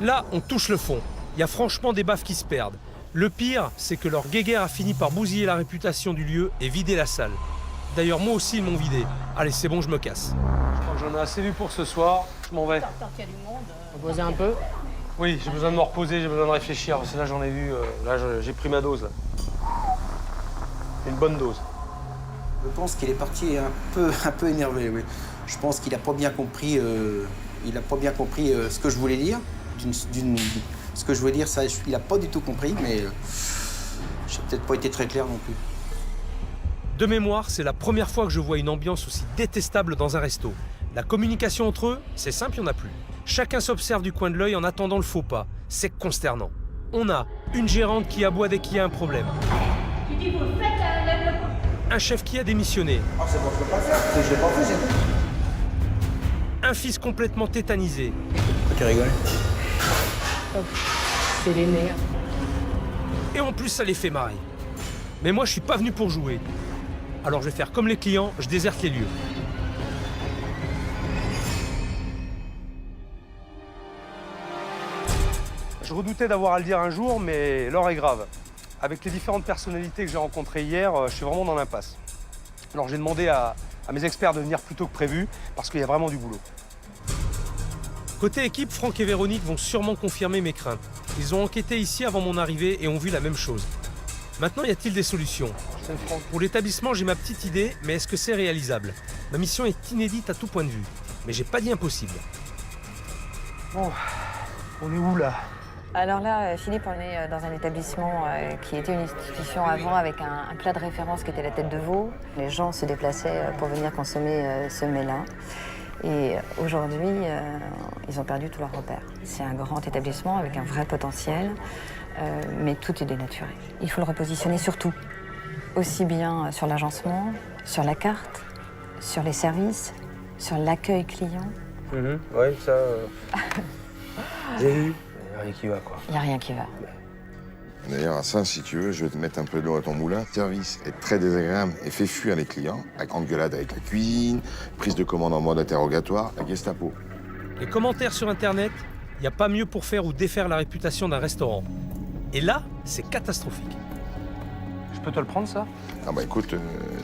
Là, on touche le fond. Il y a franchement des baffes qui se perdent. Le pire, c'est que leur guéguerre a fini par bousiller la réputation du lieu et vider la salle. D'ailleurs, moi aussi, ils m'ont vidé. Allez, c'est bon, je me casse. Je crois que j'en ai assez vu pour ce soir. Je m'en vais. Tant qu'il y a du monde. Reposer un peu. Oui, j'ai besoin de me reposer, j'ai besoin de réfléchir. Parce que là, j'en ai vu. Là, j'ai pris ma dose. Là. Une bonne dose. Je pense qu'il est parti un peu énervé, oui. Je pense qu'il n'a pas bien compris, ce que je voulais dire. Ce que je voulais dire, ça, il n'a pas du tout compris, mais j'ai peut-être pas été très clair non plus. De mémoire, c'est la première fois que je vois une ambiance aussi détestable dans un resto. La communication entre eux, c'est simple, il n'y en a plus. Chacun s'observe du coin de l'œil en attendant le faux pas. C'est consternant. On a une gérante qui aboie dès qu'il y a un problème. Un chef qui a démissionné. Ah, c'est bon, je peux pas le faire, parce que je l'ai pas fait, c'est tout. Un fils complètement tétanisé. Tu rigoles? C'est les nerfs. Et en plus, ça les fait marrer. Mais moi, je suis pas venu pour jouer. Alors je vais faire comme les clients, je déserte les lieux. Je redoutais d'avoir à le dire un jour, mais l'heure est grave. Avec les différentes personnalités que j'ai rencontrées hier, je suis vraiment dans l'impasse. Alors j'ai demandé à mes experts de venir plus tôt que prévu, parce qu'il y a vraiment du boulot. Côté équipe, Franck et Véronique vont sûrement confirmer mes craintes. Ils ont enquêté ici avant mon arrivée et ont vu la même chose. Maintenant, y a-t-il des solutions? Pour l'établissement, j'ai ma petite idée, mais est-ce que c'est réalisable? Ma mission est inédite à tout point de vue, mais j'ai pas dit impossible. Bon, on est où là? Alors là, Philippe, on est dans un établissement qui était une institution avant avec un plat de référence qui était la tête de veau. Les gens se déplaçaient pour venir consommer ce mets-là. Et aujourd'hui, ils ont perdu tous leurs repères. C'est un grand établissement avec un vrai potentiel, mais tout est dénaturé. Il faut le repositionner sur tout, aussi bien sur l'agencement, sur la carte, sur les services, sur l'accueil client. Oui, ça... j'ai vu. Il n'y a rien qui va, quoi. Il n'y a rien qui va. D'ailleurs, à ça, si tu veux, je vais te mettre un peu d'eau à ton moulin. Le service est très désagréable et fait fuir les clients. La grande gueulade avec la cuisine, prise de commande en mode interrogatoire, la Gestapo. Les commentaires sur Internet, il n'y a pas mieux pour faire ou défaire la réputation d'un restaurant. Et là, c'est catastrophique. Je peux te le prendre, ça? Ah bah écoute,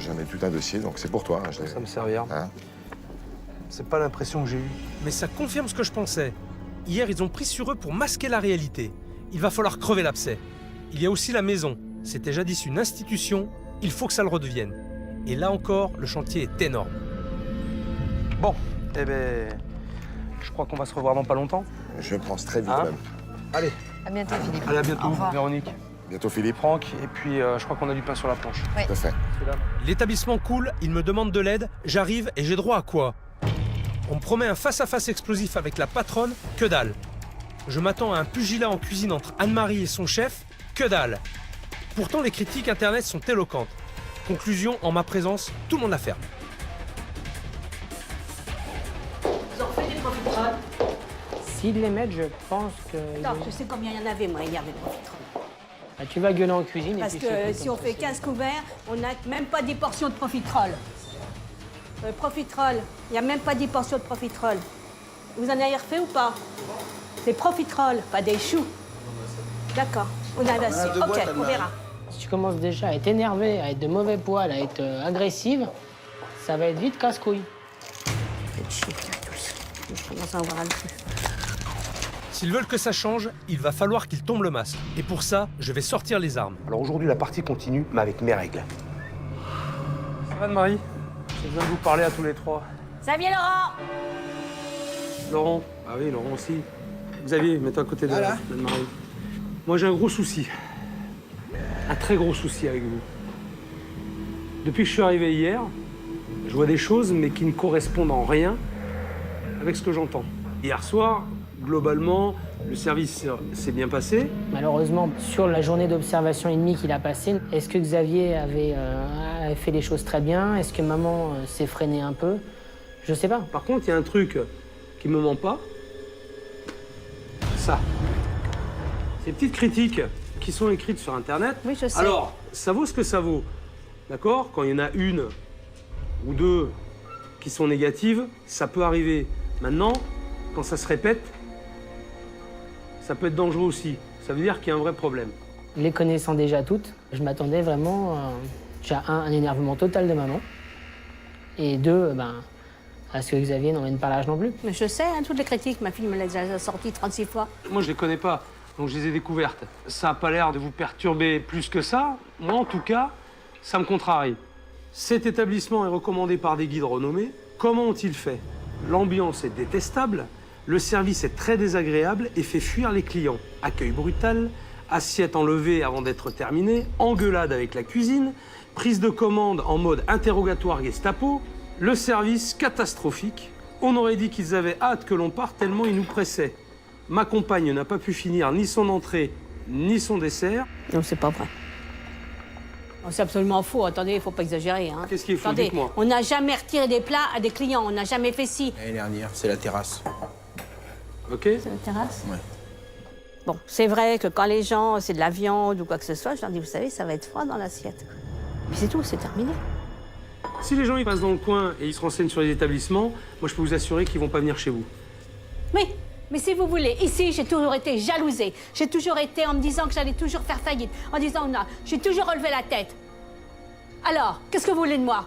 j'en ai tout un dossier, donc c'est pour toi. Hein, ça me servira. Hein? C'est pas l'impression que j'ai eue. Mais ça confirme ce que je pensais. Hier, ils ont pris sur eux pour masquer la réalité. Il va falloir crever l'abcès. Il y a aussi la maison. C'était jadis une institution, il faut que ça le redevienne. Et là encore, le chantier est énorme. Bon, eh ben, je crois qu'on va se revoir dans pas longtemps. Je pense très vite, Hein? même. Allez. À bientôt, Philippe. Allez, à bientôt, Au revoir. Véronique. Bientôt, Philippe. Franck, et puis je crois qu'on a du pain sur la planche. Oui. Tout à fait. L'établissement coule, il me demande de l'aide, j'arrive et j'ai droit à quoi? On me promet un face-à-face explosif avec la patronne, que dalle. Je m'attends à un pugilat en cuisine entre Anne-Marie et son chef, que dalle. Pourtant, les critiques internet sont éloquentes. Conclusion, en ma présence, tout le monde la ferme. Vous en faites des profiteroles? S'ils les mettent, je pense que... Non, je sais combien il y en avait, moi, hier, des profiteroles. Bah, tu vas gueuler en cuisine Parce et puis... que si on fait 15 couverts, on n'a même pas 10 portions de profiteroles. Profiteroles, il n'y a même pas 10 portions de profiteroles. Vous en avez refait ou pas? Des profiteroles, pas des choux. D'accord, on a assez. Ok, on verra. Si tu commences déjà à être énervé, à être de mauvais poil, à être agressive, ça va être vite casse-couille. Faites chier, tous. Je commence à en voir un peu. S'ils veulent que ça change, il va falloir qu'ils tombent le masque. Et pour ça, je vais sortir les armes. Alors aujourd'hui, la partie continue, mais avec mes règles. Ça va, Anne-Marie? J'ai besoin de vous parler à tous les trois. Xavier Laurent! Laurent? Ah oui, Laurent aussi. Xavier, mets-toi à côté de Anne-Marie. Moi, j'ai un gros souci. Un très gros souci avec vous. Depuis que je suis arrivé hier, je vois des choses, mais qui ne correspondent en rien avec ce que j'entends. Hier soir, globalement, le service s'est bien passé. Malheureusement, sur la journée d'observation et demie qu'il a passée, est-ce que Xavier avait fait les choses très bien? Est-ce que maman s'est freinée un peu? Je sais pas. Par contre, il y a un truc qui me ment pas. Ça. Ces petites critiques qui sont écrites sur Internet. Oui, je sais. Alors, ça vaut ce que ça vaut. D'accord? Quand il y en a une ou deux qui sont négatives, ça peut arriver. Maintenant, quand ça se répète, ça peut être dangereux aussi. Ça veut dire qu'il y a un vrai problème. Les connaissant déjà toutes, je m'attendais vraiment déjà un énervement total de maman, et deux, à ce que Xavier n'emmène pas l'âge non plus. Mais je sais, toutes les critiques, ma fille me les a sorties 36 fois. Moi, je les connais pas, donc je les ai découvertes. Ça n'a pas l'air de vous perturber plus que ça. Moi, en tout cas, ça me contrarie. Cet établissement est recommandé par des guides renommés. Comment ont-ils fait? L'ambiance est détestable, le service est très désagréable et fait fuir les clients. Accueil brutal, assiette enlevée avant d'être terminée, engueulade avec la cuisine, prise de commande en mode interrogatoire Gestapo, le service catastrophique. On aurait dit qu'ils avaient hâte que l'on parte tellement ils nous pressaient. Ma compagne n'a pas pu finir ni son entrée, ni son dessert. Non, c'est pas vrai. C'est absolument faux. Attendez, il faut pas exagérer. Hein. Qu'est-ce qui est faux? Attendez, dites-moi. on n'a jamais retiré des plats à des clients. On n'a jamais fait ci. L'année dernière, c'est la terrasse. Ok. C'est la terrasse? Ouais. Bon, c'est vrai que quand les gens, c'est de la viande ou quoi que ce soit, je leur dis, vous savez, ça va être froid dans l'assiette. Mais c'est tout, c'est terminé. Si les gens ils passent dans le coin et ils se renseignent sur les établissements, moi je peux vous assurer qu'ils vont pas venir chez vous. Oui, mais si vous voulez, ici, j'ai toujours été jalousée. J'ai toujours été en me disant que j'allais toujours faire faillite. En disant, non, j'ai toujours relevé la tête. Alors, qu'est-ce que vous voulez de moi?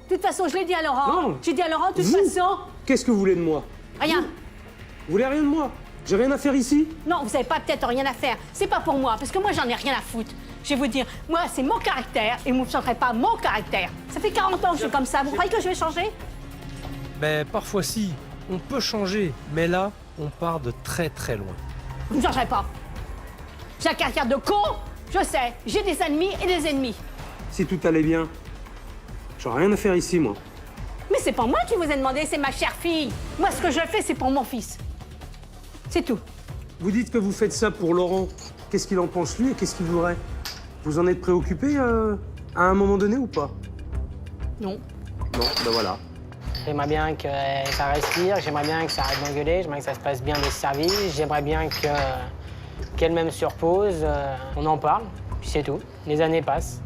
De toute façon, je l'ai dit à Laurent. Non. J'ai dit à Laurent, de toute Vous façon... Qu'est-ce que vous voulez de moi? Rien. Vous voulez rien de moi? J'ai rien à faire ici? Non, vous n'avez pas peut-être rien à faire. C'est pas pour moi, parce que moi, j'en ai rien à foutre. Je vais vous dire, moi, c'est mon caractère, et vous ne changerez pas mon caractère. Ça fait 40 ans que je suis comme ça. Vous croyez que je vais changer? Ben, parfois si, on peut changer, mais là, on part de très très loin. Vous ne changerez pas. J'ai un caractère de con, je sais. J'ai des ennemis et des ennemis. Si tout allait bien, j'aurais rien à faire ici, moi. Mais c'est pas moi qui vous ai demandé, c'est ma chère fille. Moi, ce que je fais, c'est pour mon fils. C'est tout. Vous dites que vous faites ça pour Laurent. Qu'est-ce qu'il en pense, lui, et qu'est-ce qu'il voudrait? Vous en êtes préoccupé à un moment donné ou pas? Non. Non, ben voilà. J'aimerais bien que ça respire, j'aimerais bien que ça arrête d'engueuler, j'aimerais que ça se passe bien de ce service, j'aimerais bien qu'elle-même se repose, on en parle, puis c'est tout. Les années passent.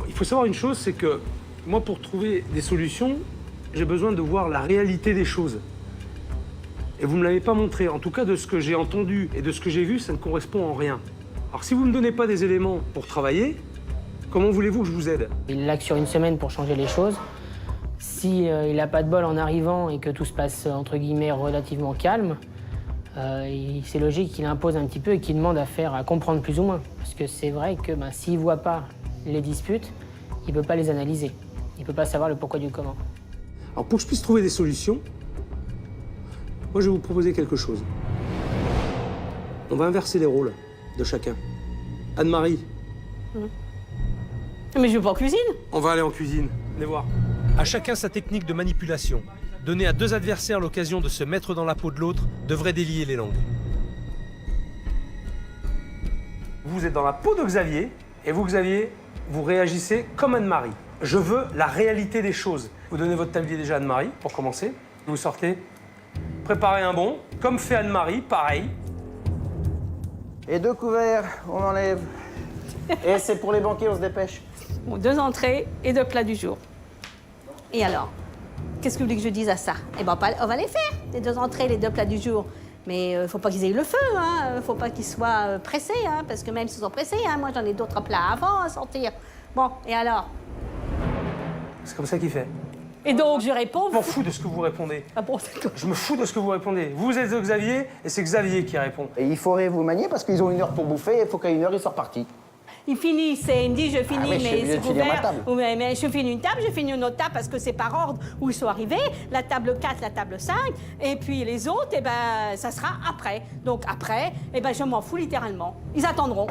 Il faut savoir une chose, c'est que moi, pour trouver des solutions, j'ai besoin de voir la réalité des choses. Et vous ne me l'avez pas montré. En tout cas, de ce que j'ai entendu et de ce que j'ai vu, ça ne correspond en rien. Alors, si vous ne me donnez pas des éléments pour travailler, comment voulez-vous que je vous aide? Il l'a que sur une semaine pour changer les choses. Si il n'a pas de bol en arrivant et que tout se passe, entre guillemets, relativement calme, c'est logique qu'il impose un petit peu et qu'il demande à comprendre plus ou moins. Parce que c'est vrai que s'il ne voit pas les disputes, il ne peut pas les analyser. Il ne peut pas savoir le pourquoi du comment. Alors, pour que je puisse trouver des solutions, moi, je vais vous proposer quelque chose. On va inverser les rôles de chacun. Anne-Marie, Mais je vais pas en cuisine. on va aller en cuisine. Venez voir. À chacun sa technique de manipulation. Donner à deux adversaires l'occasion de se mettre dans la peau de l'autre devrait délier les langues. Vous êtes dans la peau de Xavier, et vous, Xavier, vous réagissez comme Anne-Marie. Je veux la réalité des choses. Vous donnez votre tablier déjà à Anne-Marie, pour commencer. Vous sortez. Préparez un bon, comme fait Anne-Marie, pareil. Et 2 couverts, on enlève. Et c'est pour les banquiers, on se dépêche. Bon, 2 entrées et 2 plats du jour. Et alors, qu'est-ce que vous voulez que je dise à ça? Eh ben, on va les faire, les 2 entrées, les 2 plats du jour. Mais faut pas qu'ils aient le feu, hein. Faut pas qu'ils soient pressés, hein, parce que même s'ils sont pressés, hein, moi j'en ai d'autres plats avant à sortir. Bon, et alors? C'est comme ça qu'il fait. Et donc, je réponds... Je m'en fous de ce que vous répondez. Ah bon, d'accord. Je me fous de ce que vous répondez. Vous êtes Xavier et c'est Xavier qui répond. Et il faudrait vous manier parce qu'ils ont 1 heure pour bouffer et il faut qu'à 1 heure, ils soient repartis. Ils finissent et ils me disent je finis, oui, je suis mais obligé c'est de finir ma ouvert. table. Mais je finis une table, je finis une autre table parce que c'est par ordre où ils sont arrivés. La table 4, la table 5. Et puis les autres, eh ben, ça sera après. Donc après, eh ben, je m'en fous littéralement. Ils attendront.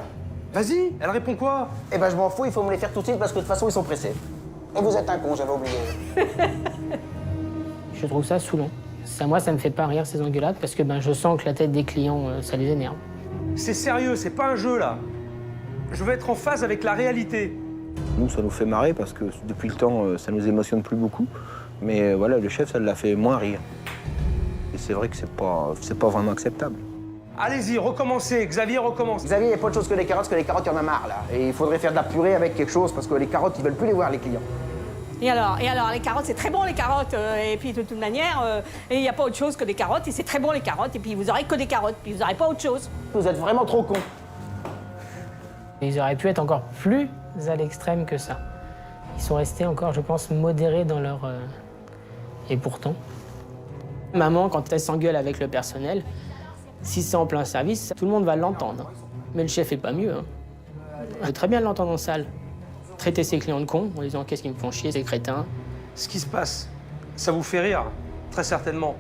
Vas-y, elle répond quoi? Eh ben, je m'en fous, il faut me les faire tout de suite parce que de toute façon, ils sont pressés. Et vous êtes un con, j'avais oublié. Je trouve ça saoulant. Moi, ça me fait pas rire ces engueulades parce que je sens que la tête des clients, ça les énerve. C'est sérieux, c'est pas un jeu là. Je veux être en phase avec la réalité. Nous, ça nous fait marrer parce que depuis le temps, ça nous émotionne plus beaucoup. Mais voilà, le chef, ça l'a fait moins rire. Et c'est vrai que c'est pas vraiment acceptable. Allez-y, recommencez. Xavier, recommence. Xavier, il n'y a pas autre chose que les carottes, parce que les carottes, il y en a marre, là. Et il faudrait faire de la purée avec quelque chose, parce que les carottes, ils veulent plus les voir, les clients. Et alors, les carottes, c'est très bon, les carottes. Et puis, de toute manière, il n'y a pas autre chose que des carottes. Et c'est très bon, les carottes. Et puis, vous aurez que des carottes. Puis, vous n'aurez pas autre chose. Vous êtes vraiment trop cons. Ils auraient pu être encore plus à l'extrême que ça. Ils sont restés encore, je pense, modérés dans leur... Et pourtant... Maman, quand elle s'engueule avec le personnel, si c'est en plein service, tout le monde va l'entendre. Mais le chef est pas mieux. Il peut très bien l'entendre en salle. Traiter ses clients de cons en disant « qu'est-ce qu'ils me font chier, ces crétins ». Ce qui se passe, ça vous fait rire, très certainement.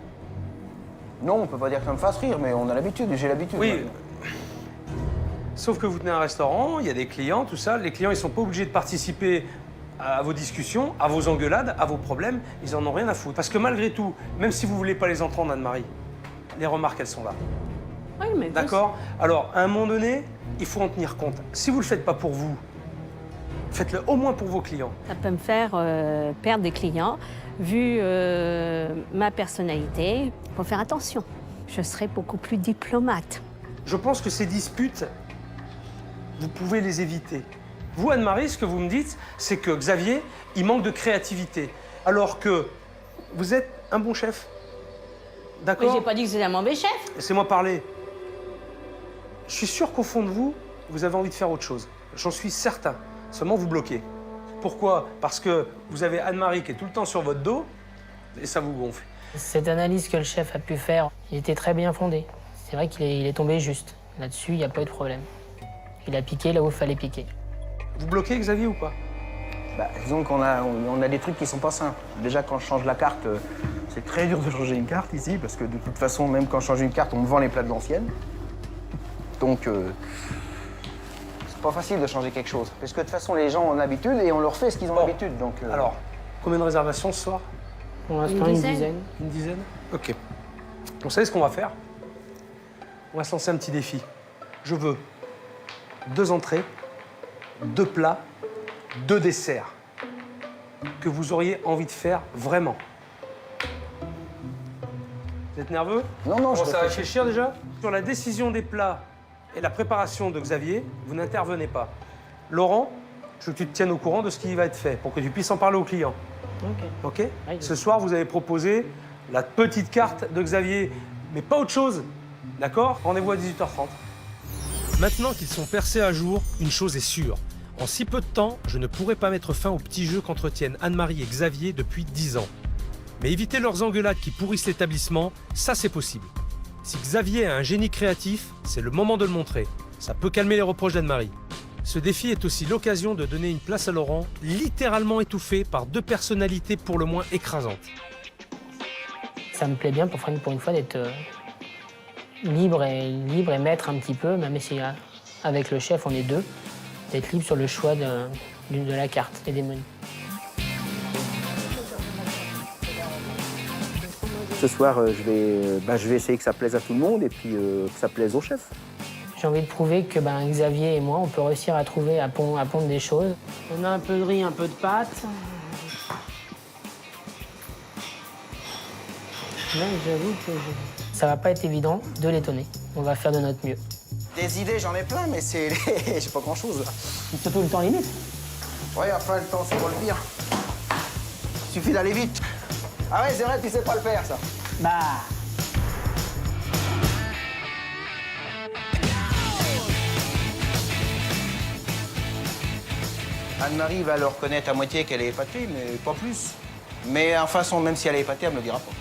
Non, on peut pas dire que ça me fasse rire, mais on a l'habitude, j'ai l'habitude. Oui. Sauf que vous tenez un restaurant, il y a des clients, tout ça. Les clients, ils sont pas obligés de participer à vos discussions, à vos engueulades, à vos problèmes. Ils en ont rien à foutre. Parce que malgré tout, même si vous voulez pas les entendre, Anne-Marie, les remarques, elles sont là. Oui, mais... D'accord? Alors, à un moment donné, il faut en tenir compte. Si vous le faites pas pour vous, faites-le au moins pour vos clients. Ça peut me faire perdre des clients. Vu ma personnalité, il faut faire attention. Je serai beaucoup plus diplomate. Je pense que ces disputes, vous pouvez les éviter. Vous, Anne-Marie, ce que vous me dites, c'est que Xavier, il manque de créativité. Alors que vous êtes un bon chef. D'accord? Mais j'ai pas dit que c'était un mauvais chef. Laissez-moi parler. Je suis sûr qu'au fond de vous, vous avez envie de faire autre chose. J'en suis certain. Seulement, vous bloquez. Pourquoi? Parce que vous avez Anne-Marie qui est tout le temps sur votre dos et ça vous gonfle. Cette analyse que le chef a pu faire, il était très bien fondé. C'est vrai qu'il est tombé juste. Là-dessus, il n'y a pas eu de problème. Il a piqué là où il fallait piquer. Vous bloquez, Xavier, ou pas? Disons qu'on a des trucs qui sont pas simples. Déjà, quand je change la carte, c'est très dur de changer une carte ici, parce que de toute façon, même quand je change une carte, on me vend les plats de l'ancienne. Donc, c'est pas facile de changer quelque chose. Parce que de toute façon, les gens ont l'habitude et on leur fait ce qu'ils ont l'habitude. Donc, Alors, combien de réservations ce soir? Pour l'instant, une dizaine. Une dizaine? Ok. Vous savez ce qu'on va faire? On va se lancer un petit défi. Je veux 2 entrées, 2 plats, 2 desserts que vous auriez envie de faire vraiment. Vous êtes nerveux? Non, je commence à réfléchir déjà. Sur la décision des plats et la préparation de Xavier, vous n'intervenez pas. Laurent, je veux que tu te tiennes au courant de ce qui va être fait pour que tu puisses en parler aux clients. Ok? Ce soir, vous avez proposé la petite carte de Xavier, mais pas autre chose. D'accord? Rendez-vous à 18h30. Maintenant qu'ils sont percés à jour, une chose est sûre. En si peu de temps, je ne pourrai pas mettre fin au petit jeu qu'entretiennent Anne-Marie et Xavier depuis 10 ans. Mais éviter leurs engueulades qui pourrissent l'établissement, ça c'est possible. Si Xavier a un génie créatif, c'est le moment de le montrer. Ça peut calmer les reproches d'Anne-Marie. Ce défi est aussi l'occasion de donner une place à Laurent, littéralement étouffé par 2 personnalités pour le moins écrasantes. Ça me plaît bien pour une fois d'être libre et maître un petit peu, même si avec le chef on est 2, d'être libre sur le choix de la carte et des menus. Ce soir, je vais essayer que ça plaise à tout le monde et puis que ça plaise au chef. J'ai envie de prouver que Xavier et moi, on peut réussir à trouver, à pondre des choses. On a un peu de riz, un peu de pâtes. Là, j'avoue que ça va pas être évident de l'étonner. On va faire de notre mieux. Des idées, j'en ai plein, mais c'est j'ai pas grand-chose. C'est tout le temps limite. Ouais, enfin, le temps, c'est pas le pire. Il suffit d'aller vite. Ah ouais, c'est vrai, tu sais pas le faire, ça. Anne-Marie va le reconnaître à moitié qu'elle est épatée, mais pas plus. Mais en façon, même si elle est épatée, elle me le dira pas.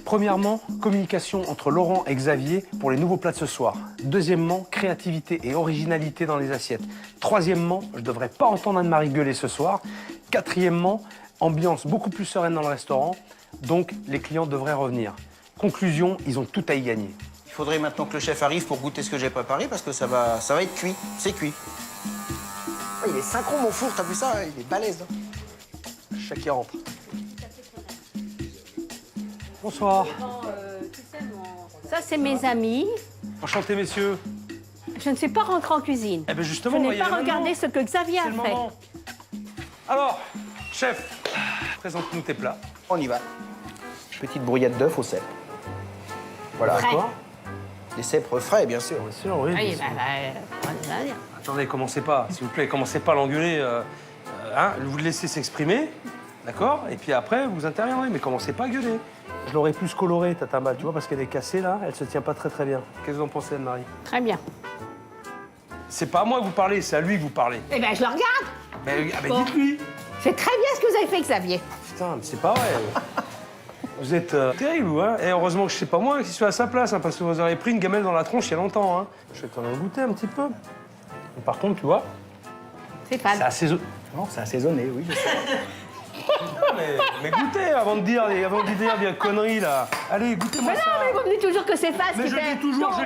Premièrement, communication entre Laurent et Xavier pour les nouveaux plats de ce soir. Deuxièmement, créativité et originalité dans les assiettes. Troisièmement, je ne devrais pas entendre Anne-Marie gueuler ce soir. Quatrièmement, ambiance beaucoup plus sereine dans le restaurant, donc les clients devraient revenir. Conclusion, ils ont tout à y gagner. Il faudrait maintenant que le chef arrive pour goûter ce que j'ai préparé parce que ça va être cuit. C'est cuit. Oh, il est synchro, mon four, t'as vu ça? Il est balèze. Chacun qui rentre. Bonsoir. Ça, c'est mes amis. Enchanté, messieurs. Je ne suis pas rentrée en cuisine. Eh bien, justement, je on va n'ai y pas aller regardé maintenant. ce que Xavier a C'est le fait. moment. Alors, chef, présente-nous tes plats. On y va. Petite brouillade d'œufs au cèpe. Voilà. Frais. D'accord. Des cèpes frais, bien sûr. Bien sûr, oui. Oui, bien sûr. on va dire. Attendez, commencez pas, s'il vous plaît, commencez pas à l'engueuler. Vous le laissez s'exprimer, d'accord? Et puis après, vous interviendrez, mais commencez pas à gueuler. Je l'aurais plus colorée, ta timbale, tu vois, parce qu'elle est cassée, là, elle se tient pas très très bien. Qu'est-ce que vous en pensez, Anne-Marie? Très bien. C'est pas à moi que vous parlez, c'est à lui que vous parlez. Eh bien, je le regarde. Mais Bon. dites-lui. C'est très bien ce que vous avez fait, Xavier. Putain, mais c'est pas vrai. Vous êtes terrible, vous, hein? Et heureusement que je sais pas moi qui suis à sa place, hein, parce que vous auriez pris une gamelle dans la tronche il y a longtemps, hein. Je vais quand même goûter un petit peu. Mais par contre, tu vois, C'est pas. c'est assaisonné. Non, c'est assaisonné, oui, je sais. Mais goûtez avant de dire des conneries, là. Allez, goûtez-moi Mais ça. non, mais vous me dites toujours que c'est pas ce Mais qui je fait. dis toujours, Donc,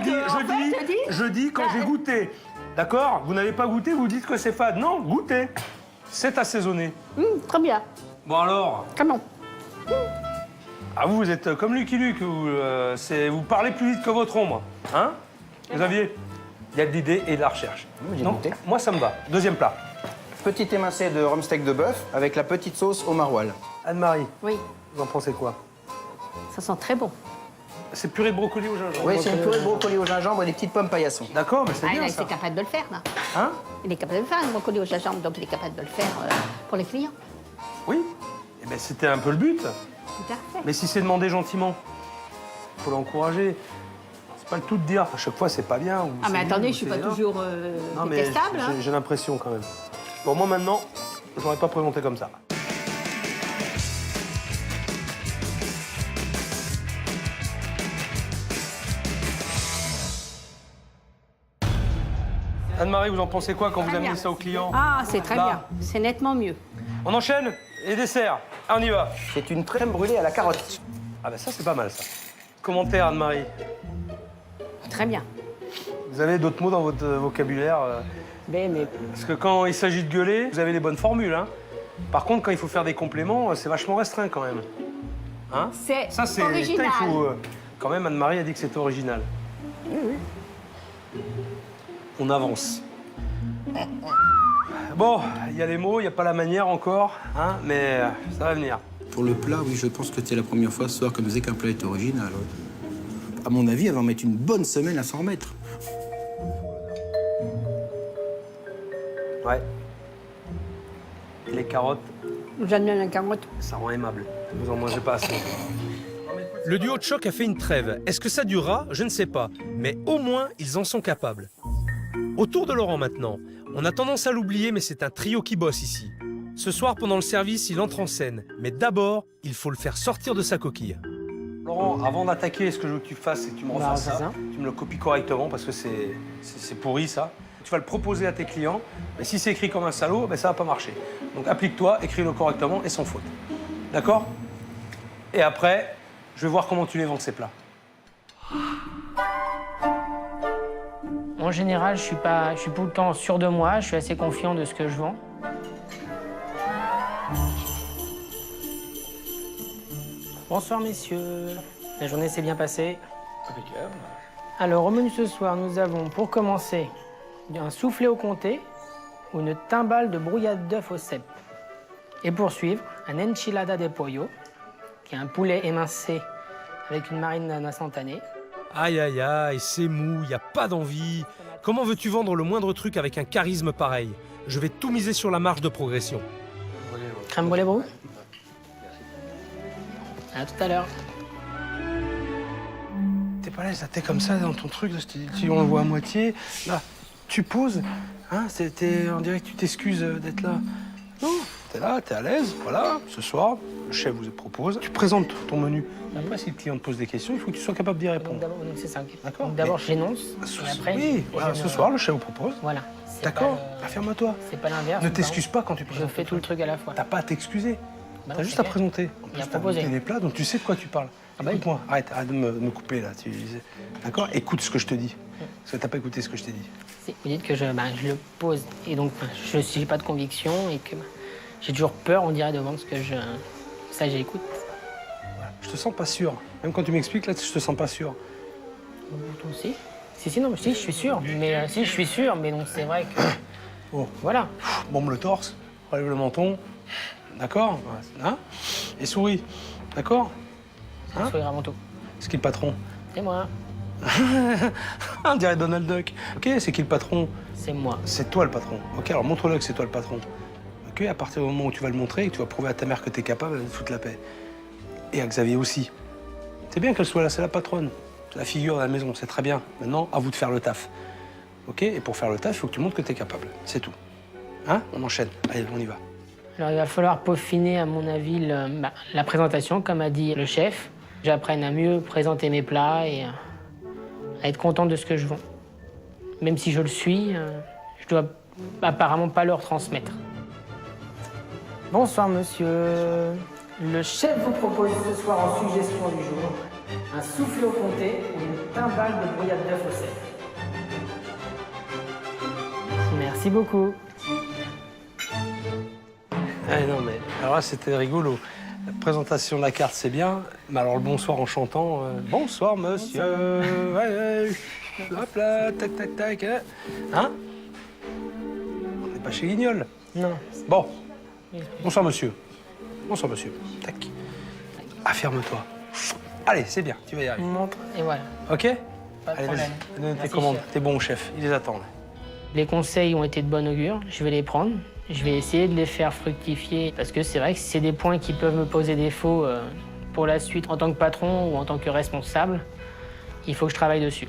je dis quand j'ai goûté. D'accord? Vous n'avez pas goûté, vous dites que c'est fade. Non, goûtez. C'est assaisonné. Très bien. Bon alors, Comment? ah vous êtes comme Lucky Luke, vous parlez plus vite que votre ombre. Hein? Xavier, il y a de l'idée et de la recherche. J'ai Non, goûté. moi ça me va. Deuxième plat. Petit émincé de rhum steak de bœuf avec la petite sauce au maroilles. Anne-Marie, Oui, vous en pensez quoi? ça sent très bon. C'est purée de brocoli au gingembre. Oui, c'est une purée de brocoli au gingembre et des petites pommes paillasson. D'accord, mais c'est Ah, bien là, ça. il est capable de le faire, là. Hein? Il est capable de le faire, un brocoli au gingembre, donc il est capable de le faire pour les clients. Oui. Eh ben c'était un peu le but. Tout à fait. Mais si c'est demandé gentiment, il faut l'encourager. C'est pas le tout de dire à chaque fois c'est pas bien. Ou Ah, mais c'est attendez, nul, je suis ou pas c'est- toujours Non, mais détestable. hein. j'ai l'impression quand même. Bon, moi maintenant, je l'aurais pas présenté comme ça. Anne-Marie, vous en pensez quoi quand vous amenez ça aux clients? Ah, c'est très Là. bien. C'est nettement mieux. On enchaîne? Et dessert? Ah, on y va. C'est une crème brûlée à la carotte. Ah ben ça, c'est pas mal, ça. Commentaire, Anne-Marie. Très bien. Vous avez d'autres mots dans votre vocabulaire Mais Parce que quand il s'agit de gueuler, vous avez les bonnes formules, hein. Par contre, quand il faut faire des compléments, c'est vachement restreint, quand même. Hein? C'est Ça, c'est... original. Putain, il faut, quand même, Anne-Marie a dit que c'était original. On avance. Bon, il y a les mots, il n'y a pas la manière encore, hein, mais ça va venir. Pour le plat, oui, je pense que c'est la première fois ce soir qu'elle me disait qu'un plat est original. Ouais. À mon avis, elle va mettre une bonne semaine à s'en remettre. Ouais. Et les carottes, J'aime bien la carotte. ça rend aimable. Vous en mangez pas assez. Le duo de choc a fait une trêve. Est-ce que ça durera? Je ne sais pas. Mais au moins, ils en sont capables. Autour de Laurent maintenant. On a tendance à l'oublier, mais c'est un trio qui bosse ici. Ce soir, pendant le service, il entre en scène. Mais d'abord, il faut le faire sortir de sa coquille. Laurent, avant d'attaquer, ce que je veux que tu fasses, c'est que tu me refasses c'est ça. ça. Tu me le copies correctement parce que c'est pourri ça. Tu vas le proposer à tes clients, mais si c'est écrit comme un salaud, ben ça va pas marcher. Donc applique-toi, écris-le correctement et sans faute. D'accord? Et après, je vais voir comment tu les vends ces plats. en général, je suis tout le temps sûr de moi, je suis assez confiant de ce que je vends. Bonsoir messieurs, la journée s'est bien passée. Impeccable. Alors au menu ce soir, nous avons pour commencer un soufflé au comté ou une timbale de brouillade d'œufs au cèpe. Et pour suivre, un enchilada de pollo, qui est un poulet émincé avec une marinade instantanée. Aïe aïe aïe, c'est mou, y a pas d'envie. Comment veux-tu vendre le moindre truc avec un charisme pareil? Je vais tout miser sur la marge de progression. Crème brûlée brou. À tout à l'heure. T'es pas à l'aise, t'es comme ça dans ton truc, on le voit à moitié. Là, tu poses, Hein, on dirait que tu t'excuses d'être là. Non, t'es là, t'es à l'aise, voilà. Ce soir, le chef vous propose. Tu présentes ton menu. Après, si le client te pose des questions, il faut que tu sois capable d'y répondre. Donc c'est ça. D'accord. Donc d'abord, j'énonce. Et après, oui, voilà, ce soir, le chef vous propose. Voilà. D'accord. Affirme-toi. C'est pas l'inverse. Ne t'excuse pas quand tu Je présentes. fais tout le truc à la fois. T'as pas à t'excuser. Bah T'as non, juste c'est à clair. présenter. En Et plus, à t'as proposer. goûté des plats, donc tu sais de quoi tu parles. Ah bah oui. Écoute-moi, arrête de me couper là. D'accord. Écoute ce que je te dis. Parce que t'as pas écouté ce que je t'ai dit. Vous dites que je le pose et donc je n'ai pas de conviction et que j'ai toujours peur, on dirait, de vendre ce que ça j'écoute. Voilà. Je te sens pas sûr. Même quand tu m'expliques, là, je te sens pas sûr. Toi aussi. Si, non, si, je suis sûr. Mais si, je suis sûr, mais donc c'est vrai que. Oh. Voilà. Bombe le torse, relève le menton. D'accord. Hein. Et souris. D'accord. Hein, sourire avant tout. C'est qui le patron? C'est moi. On dirait Donald Duck. Ok, c'est qui le patron? C'est moi. C'est toi le patron. Ok, alors montre-le que c'est toi le patron. Ok, à partir du moment où tu vas le montrer et que tu vas prouver à ta mère que t'es capable, elle va te foutre la paix. Et à Xavier aussi. C'est bien qu'elle soit là, c'est la patronne. C'est la figure de la maison, c'est très bien. Maintenant, à vous de faire le taf. Ok, et pour faire le taf, il faut que tu montres que t'es capable. C'est tout. Hein? On enchaîne. Allez, on y va. Alors il va falloir peaufiner, à mon avis, la présentation, comme a dit le chef. J'apprenne à mieux présenter mes plats et à être content de ce que je vends. Même si je le suis, je dois apparemment pas leur transmettre. Bonsoir, monsieur. Le chef vous propose ce soir en suggestion du jour un soufflé au comté ou une timbale de brouillade d'œuf au sel. Merci beaucoup. Ah non, mais alors là, c'était rigolo. La présentation de la carte, c'est bien, mais alors le bonsoir en chantant, bonsoir monsieur, ouais, hop là, tac, tac, tac, hein? On n'est pas chez Guignol. Non. Bon, bonsoir monsieur. Bonsoir monsieur, tac. Affirme-toi. Allez, c'est bien, tu vas y arriver. Montre et voilà. Ok? Pas de Allez, problème. vas-y, donne tes Merci, commandes, chef. t'es bon chef, ils les attendent. Les conseils ont été de bon augure, je vais les prendre. Je vais essayer de les faire fructifier parce que c'est vrai que c'est des points qui peuvent me poser défaut pour la suite en tant que patron ou en tant que responsable. Il faut que je travaille dessus.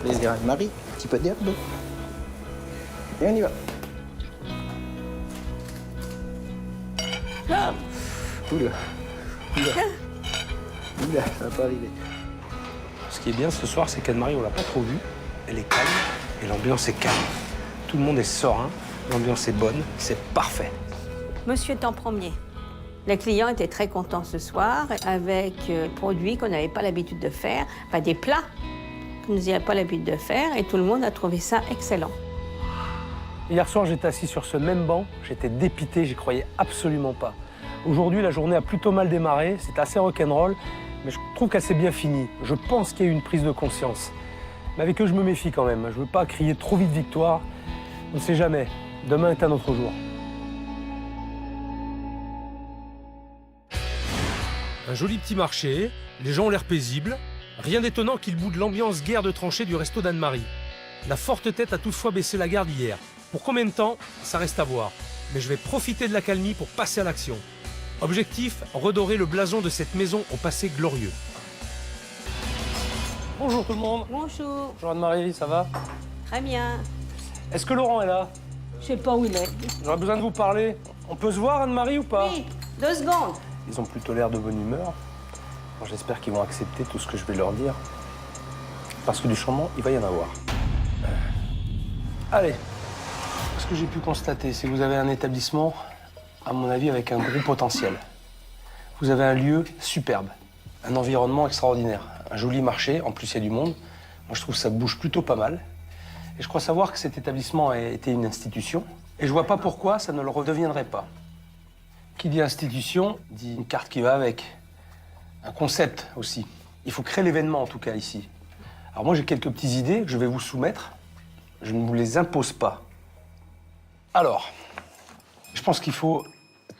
Plaisir, Marie, un petit peu d'herbe. Et on y va. Oula. Oula, ça va pas arriver. Ce qui est bien ce soir, c'est qu'Anne-Marie, on l'a pas trop vue. Elle est calme et l'ambiance est calme. Tout le monde est serein, l'ambiance est bonne, c'est parfait. Monsieur est en premier. Les clients étaient très contents ce soir avec des produits qu'on n'avait pas l'habitude de faire, enfin des plats que nous n'avions pas l'habitude de faire et tout le monde a trouvé ça excellent. Hier soir, j'étais assis sur ce même banc, j'étais dépité, j'y croyais absolument pas. Aujourd'hui, la journée a plutôt mal démarré, c'est assez rock'n'roll, mais je trouve qu'elle s'est bien finie. Je pense qu'il y a eu une prise de conscience. Mais avec eux, je me méfie quand même. Je veux pas crier trop vite victoire. On ne sait jamais. Demain est un autre jour. Un joli petit marché, les gens ont l'air paisibles. Rien d'étonnant qu'ils boudent l'ambiance guerre de tranchées du resto d'Anne-Marie. La forte tête a toutefois baissé la garde hier. Pour combien de temps, ça reste à voir. Mais je vais profiter de l'accalmie pour passer à l'action. Objectif, redorer le blason de cette maison au passé glorieux. Bonjour tout le monde. Bonjour. Bonjour Anne-Marie, ça va? Très bien. Est-ce que Laurent est là? Je sais pas où il est. J'aurais besoin de vous parler. On peut se voir Anne-Marie ou pas? Oui, 2 secondes. Ils ont plutôt l'air de bonne humeur. Alors, j'espère qu'ils vont accepter tout ce que je vais leur dire. Parce que du changement, il va y en avoir. Allez. Ce que j'ai pu constater, c'est que vous avez un établissement, à mon avis, avec un gros potentiel. Vous avez un lieu superbe, un environnement extraordinaire, un joli marché, en plus il y a du monde. Moi, je trouve que ça bouge plutôt pas mal. Et je crois savoir que cet établissement a été une institution. Et je vois pas pourquoi ça ne le redeviendrait pas. Qui dit institution, dit une carte qui va avec. Un concept aussi. Il faut créer l'événement, en tout cas, ici. Alors moi, j'ai quelques petites idées que je vais vous soumettre. Je ne vous les impose pas. Alors, je pense qu'il faut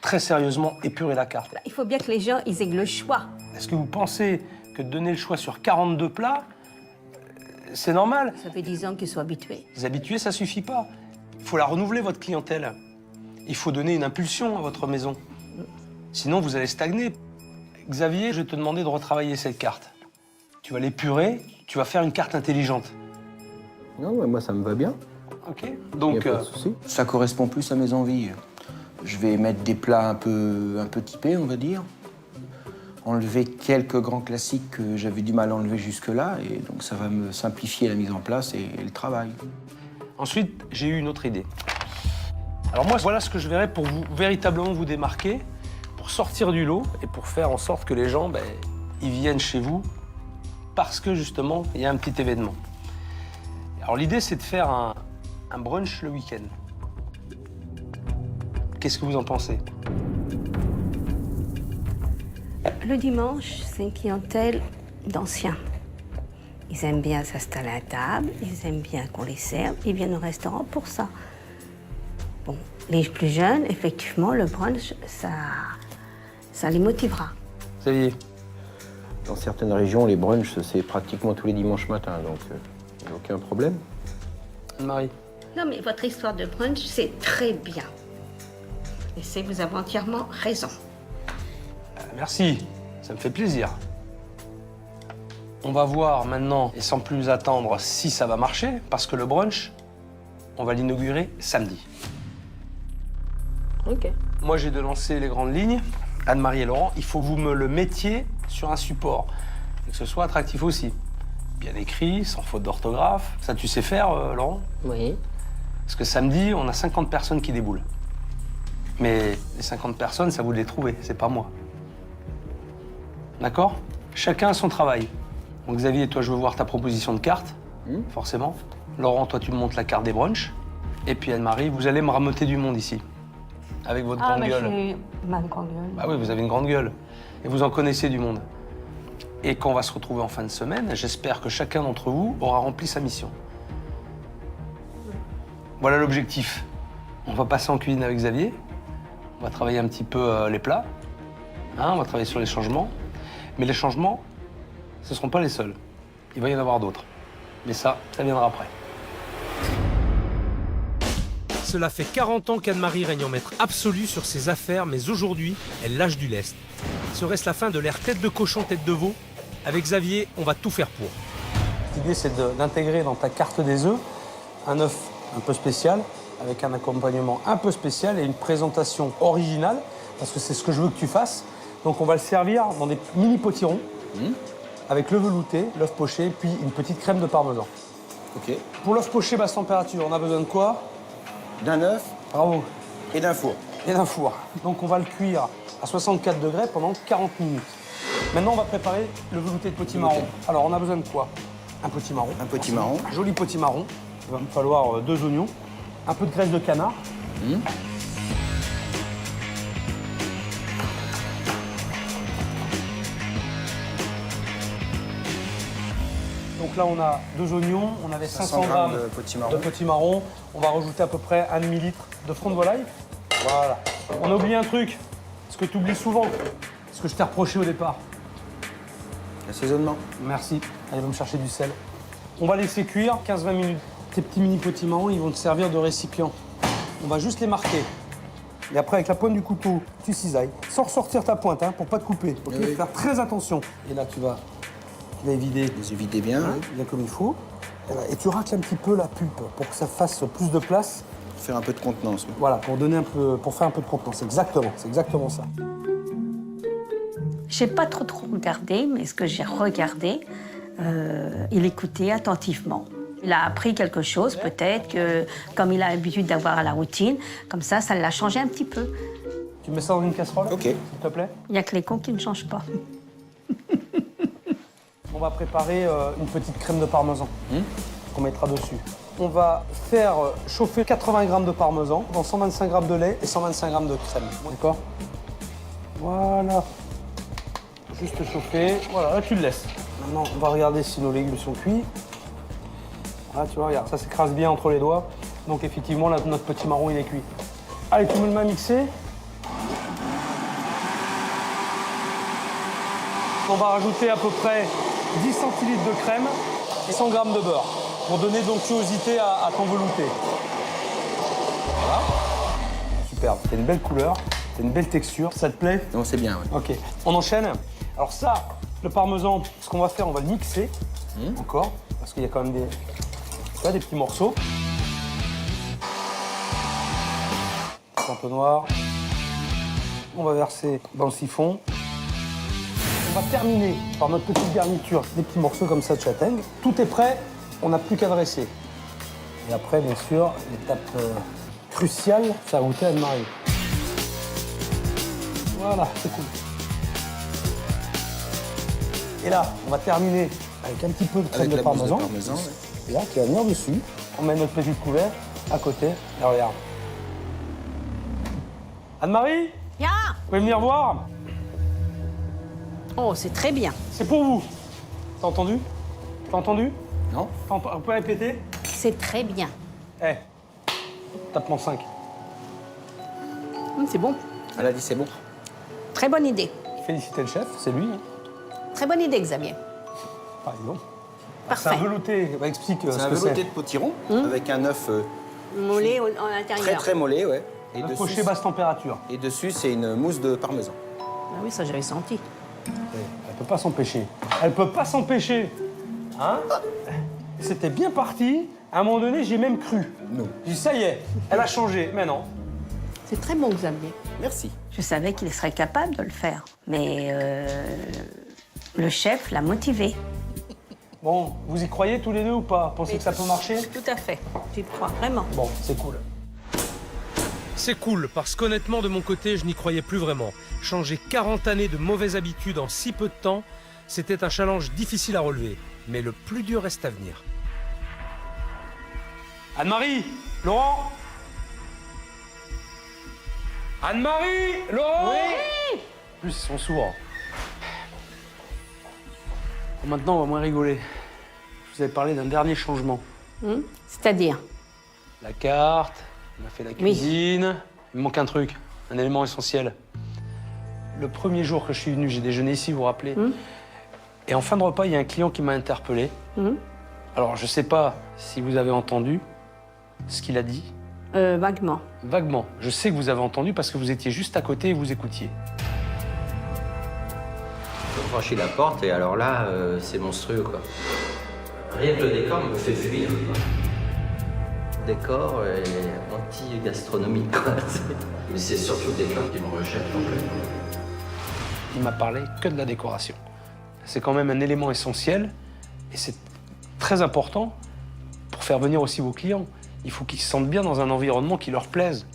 très sérieusement épurer la carte. Il faut bien que les gens ils aient le choix. Est-ce que vous pensez que de donner le choix sur 42 plats, c'est normal? Ça fait 10 ans qu'ils sont habitués. Les habitués, ça suffit pas. Il faut la renouveler, votre clientèle. Il faut donner une impulsion à votre maison. Sinon, vous allez stagner. Xavier, je vais te demander de retravailler cette carte. Tu vas l'épurer, tu vas faire une carte intelligente. Non, mais moi, ça me va bien. Ok. Y Donc, a pas de souci. Ça correspond plus à mes envies. Je vais mettre des plats un peu typés, on va dire. Enlever quelques grands classiques que j'avais du mal à enlever jusque-là. Et donc ça va me simplifier la mise en place et le travail. ensuite, j'ai eu une autre idée. Alors moi, voilà ce que je verrais pour vous véritablement vous démarquer, pour sortir du lot et pour faire en sorte que les gens, ils viennent chez vous parce que justement, il y a un petit événement. Alors l'idée, c'est de faire un brunch le week-end. Qu'est-ce que vous en pensez? Le dimanche, c'est une clientèle d'anciens. Ils aiment bien s'installer à table, ils aiment bien qu'on les serve, ils viennent au restaurant pour ça. Bon, les plus jeunes, effectivement, le brunch, ça les motivera. Xavier? Dans certaines régions, les brunchs, c'est pratiquement tous les dimanches matins, donc aucun problème. Anne-Marie? Non, mais votre histoire de brunch, c'est très bien. Et vous avez entièrement raison. Merci, ça me fait plaisir. On va voir maintenant, et sans plus attendre, si ça va marcher, parce que le brunch, on va l'inaugurer samedi. Ok. Moi, j'ai de lancer les grandes lignes. Anne-Marie et Laurent, il faut que vous me le mettiez sur un support, et que ce soit attractif aussi. Bien écrit, sans faute d'orthographe. Ça, tu sais faire, Laurent? Oui. Parce que samedi, on a 50 personnes qui déboulent. Mais les 50 personnes, ça vous de les trouver, c'est pas moi. D'accord? Chacun a son travail. Donc Xavier, toi, je veux voir ta proposition de carte, forcément. Laurent, toi, tu me montres la carte des brunchs. Et puis Anne-Marie, vous allez me rameuter du monde ici. Avec votre grande gueule. J'ai ma grande gueule. Bah oui, vous avez une grande gueule. Et vous en connaissez du monde. Et quand on va se retrouver en fin de semaine, j'espère que chacun d'entre vous aura rempli sa mission. Voilà l'objectif. On va passer en cuisine avec Xavier. On va travailler un petit peu les plats. On va travailler sur les changements. Mais les changements, ce ne seront pas les seuls. Il va y en avoir d'autres. Mais ça viendra après. Cela fait 40 ans qu'Anne-Marie règne en maître absolu sur ses affaires, mais aujourd'hui, elle lâche du lest. Serait-ce la fin de l'ère tête de cochon, tête de veau? Avec Xavier, on va tout faire pour. L'idée, c'est d'intégrer dans ta carte des œufs un œuf un peu spécial, avec un accompagnement un peu spécial et une présentation originale, parce que c'est ce que je veux que tu fasses. Donc on va le servir dans des mini potirons, avec le velouté, l'œuf poché, puis une petite crème de parmesan. Ok. Pour l'œuf poché basse température, on a besoin de quoi? D'un œuf. Bravo. Et d'un four. Et d'un four. Donc on va le cuire à 64 degrés pendant 40 minutes. Maintenant, on va préparer le velouté de potimarron. Alors on a besoin de quoi? Un potimarron. Un potimarron. Un joli potimarron. Il va me falloir 2 oignons, un peu de graisse de canard. Donc là, on a 2 oignons, on avait 500 grammes de potimarron. On va rajouter à peu près 1 demi-litre de front de volaille. Voilà. On a oublié un truc, ce que tu oublies souvent, ce que je t'ai reproché au départ. L'assaisonnement. Merci. Allez, va me chercher du sel. On va laisser cuire 15-20 minutes. Tes petits mini potimarrons, ils vont te servir de récipient. On va juste les marquer. Et après, avec la pointe du couteau, tu cisailles. Sans ressortir ta pointe, pour pas te couper. Ok. Oui. Faire très attention. Et là, tu vas évider. Vous évidez bien. Bien comme il faut. Et tu racles un petit peu la pulpe pour que ça fasse plus de place. Faire un peu de contenance. Oui. Voilà, pour faire un peu de contenance. C'est exactement ça. J'ai pas trop regardé, mais ce que j'ai regardé, il écoutait attentivement. Il a appris quelque chose, peut-être, que comme il a l'habitude d'avoir à la routine, comme ça l'a changé un petit peu. Tu mets ça dans une casserole, Ok. s'il te plaît. Il n'y a que les cons qui ne changent pas. On va préparer une petite crème de parmesan qu'on mettra dessus. On va faire chauffer 80 grammes de parmesan dans 125 grammes de lait et 125 grammes de crème. D'accord? Voilà. Juste chauffer. Voilà, là tu le laisses. Maintenant, on va regarder si nos légumes sont cuits. Là, tu vois, regarde, ça s'écrase bien entre les doigts. Donc effectivement, là, notre petit marron, il est cuit. Allez, tu me le mets à mixer. On va rajouter à peu près 10 centilitres de crème et 100 grammes de beurre pour donner de l'onctuosité à ton velouté. Voilà. Superbe. T'as une belle couleur, t'as une belle texture. Ça te plaît? Non, c'est bien, oui. Ok. On enchaîne. Alors ça, le parmesan, ce qu'on va faire, on va le mixer encore, parce qu'il y a quand même des petits morceaux. entonnoir. On va verser dans le siphon. On va terminer par notre petite garniture, des petits morceaux comme ça de châtaigne. Tout est prêt, on n'a plus qu'à dresser. Et après, bien sûr, l'étape cruciale, faire goûter Anne-Marie. Voilà, c'est cool. Et là, on va terminer avec un petit peu de crème de parmesan. Et là, qui va venir dessus. On met notre petit couvert à côté. Et regarde. Anne-Marie, Ya. vous pouvez venir voir? Oh, c'est très bien. C'est pour vous. T'as entendu? T'as entendu? Non. Vous pouvez répéter? C'est très bien. Eh, tapement 5. C'est bon. Elle a dit c'est bon. Très bonne idée. Félicitez le chef, c'est lui. Très bonne idée, Xavier. Par exemple. Parfait. C'est un velouté. Bah, explique C'est ce un que c'est. velouté de potiron avec un œuf Mollet en intérieur. très très mollet, ouais. Et Un dessus, poché basse température. et dessus, c'est une mousse de parmesan. Ah oui, ça j'avais senti. Elle peut pas s'empêcher. Elle peut pas s'empêcher. Hein? C'était bien parti. À un moment donné, j'ai même cru. Non. J'ai dit, ça y est, elle a changé. Mais non. C'est très bon, Xavier. Merci. Je savais qu'il serait capable de le faire, mais le chef l'a motivé. Bon, vous y croyez tous les deux ou pas? Pensez que ça peut marcher? Tout à fait. J'y crois, vraiment. Bon, c'est cool. C'est cool, parce qu'honnêtement, de mon côté, je n'y croyais plus vraiment. Changer 40 années de mauvaises habitudes en si peu de temps, c'était un challenge difficile à relever. Mais le plus dur reste à venir. Anne-Marie, Laurent. Anne-Marie, Laurent. Oui. En plus, ils sont sourds. Bon, maintenant, on va moins rigoler. Je vous avais parlé d'un dernier changement. C'est-à-dire? La carte, on a fait la cuisine. Il me manque un truc, un élément essentiel. Le premier jour que je suis venu, j'ai déjeuné ici, vous vous rappelez? Et en fin de repas, il y a un client qui m'a interpellé. Alors, je sais pas si vous avez entendu ce qu'il a dit. Vaguement. Vaguement. Je sais que vous avez entendu parce que vous étiez juste à côté et vous écoutiez. Je franchis la porte et alors là, c'est monstrueux, quoi. Rien que le décor me fait fuir, quoi. Le décor est anti-gastronomique, quoi. Mais c'est surtout le décor qui me rejette complètement. Il m'a parlé que de la décoration. C'est quand même un élément essentiel et c'est très important pour faire venir aussi vos clients. Il faut qu'ils se sentent bien dans un environnement qui leur plaise.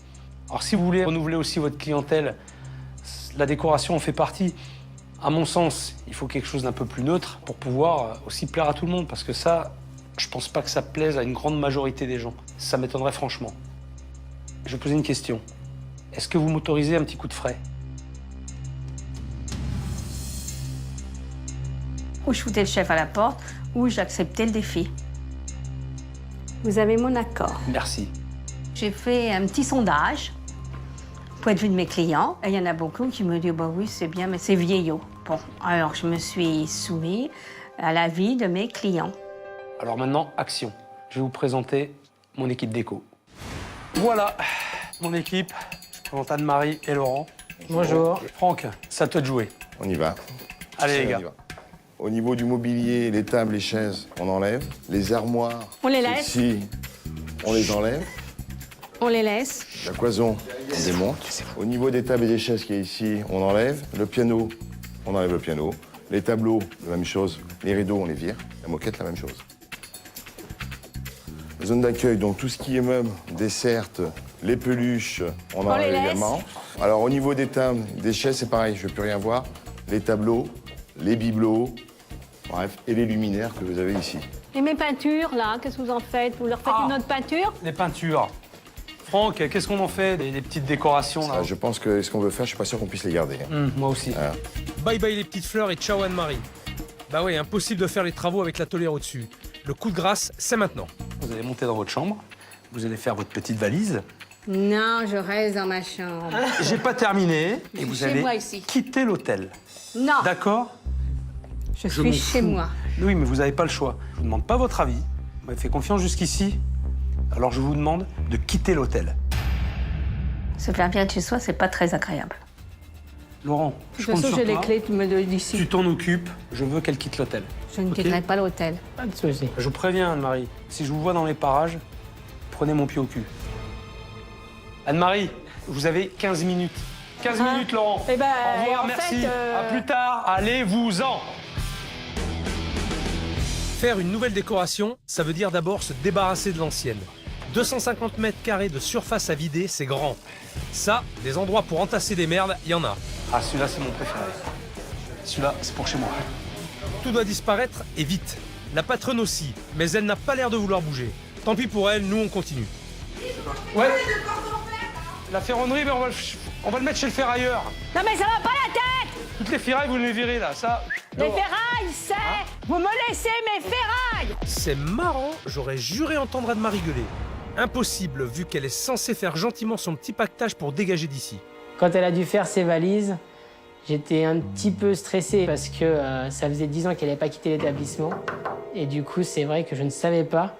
Alors si vous voulez renouveler aussi votre clientèle, la décoration en fait partie. À mon sens, il faut quelque chose d'un peu plus neutre pour pouvoir aussi plaire à tout le monde, parce que ça, je pense pas que ça plaise à une grande majorité des gens. Ça m'étonnerait franchement. Je vais poser une question. Est-ce que vous m'autorisez un petit coup de frais? Ou je foutais le chef à la porte, ou j'acceptais le défi. Vous avez mon accord. Merci. J'ai fait un petit sondage, point de vue de mes clients, et il y en a beaucoup qui me disent bah oui, c'est bien, mais c'est vieillot. Bon, alors je me suis soumis à l'avis de mes clients. Alors maintenant, action. Je vais vous présenter mon équipe déco. Voilà, mon équipe. Je présente Anne-Marie et Laurent. Bonjour. Franck, c'est à toi de jouer. On y va. Allez, les gars. On y va. Au niveau du mobilier, les tables, les chaises, on enlève. Les armoires, On les laisse. ici, on les enlève. On les laisse. La cloison, on démonte. Au niveau des tables et des chaises qui est ici, on enlève. Le piano, on enlève le piano. Les tableaux, la même chose. Les rideaux, on les vire. La moquette, la même chose. La zone d'accueil, donc tout ce qui est meubles, dessertes, les peluches, on enlève les laisse. également. Alors au niveau des tables, des chaises, c'est pareil, je ne veux plus rien voir. Les tableaux, les bibelots, bref, et les luminaires que vous avez ici. Et mes peintures, là, qu'est-ce que vous en faites? Vous leur faites une autre peinture? Les peintures. Franck, qu'est-ce qu'on en fait des petites décorations là? Je pense que ce qu'on veut faire, je suis pas sûr qu'on puisse les garder. Moi aussi. Voilà. Bye bye les petites fleurs et ciao Anne-Marie. Bah ouais, impossible de faire les travaux avec la tolère au-dessus. Le coup de grâce, c'est maintenant. Vous allez monter dans votre chambre, vous allez faire votre petite valise. Non, je reste dans ma chambre. J'ai pas terminé et vous chez allez moi ici. quitter l'hôtel. Non, D'accord? je suis chez moi. Oui, mais vous n'avez pas le choix. Je vous demande pas votre avis. Vous m'avez fait confiance jusqu'ici. Alors je vous demande de quitter l'hôtel. Se faire virer de chez soi, c'est pas très agréable. Laurent, De je toute compte façon, sur j'ai les toi. clés, tu me donnes d'ici. Tu t'en occupes. Je veux qu'elle quitte l'hôtel. Je ne Ok. quitterai pas l'hôtel. Pas de souci. Je vous préviens, Anne-Marie. Si je vous vois dans les parages, prenez mon pied au cul. Anne-Marie, Vous avez 15 minutes. 15 minutes, Laurent. Eh ben, au revoir, en merci. fait, À plus tard. Allez-vous-en. Faire une nouvelle décoration, ça veut dire d'abord se débarrasser de l'ancienne. 250 mètres carrés de surface à vider, c'est grand. Ça, des endroits pour entasser des merdes, il y en a. Ah, celui-là, c'est mon préféré. Celui-là, c'est pour chez moi. Tout doit disparaître et vite. La patronne aussi, mais elle n'a pas l'air de vouloir bouger. Tant pis pour elle, nous on continue. Ouais. La ferronnerie, ben on va le mettre chez le ferrailleur. Non mais ça va pas la tête! Toutes les ferrailles, vous les verrez là, ça. Les ferrailles, c'est... Vous me laissez mes ferrailles! C'est marrant, j'aurais juré entendre Anne-Marie gueuler. Impossible, vu qu'elle est censée faire gentiment son petit pactage pour dégager d'ici. Quand elle a dû faire ses valises, j'étais un petit peu stressé parce que ça faisait 10 ans qu'elle n'avait pas quitté l'établissement. Et du coup, c'est vrai que je ne savais pas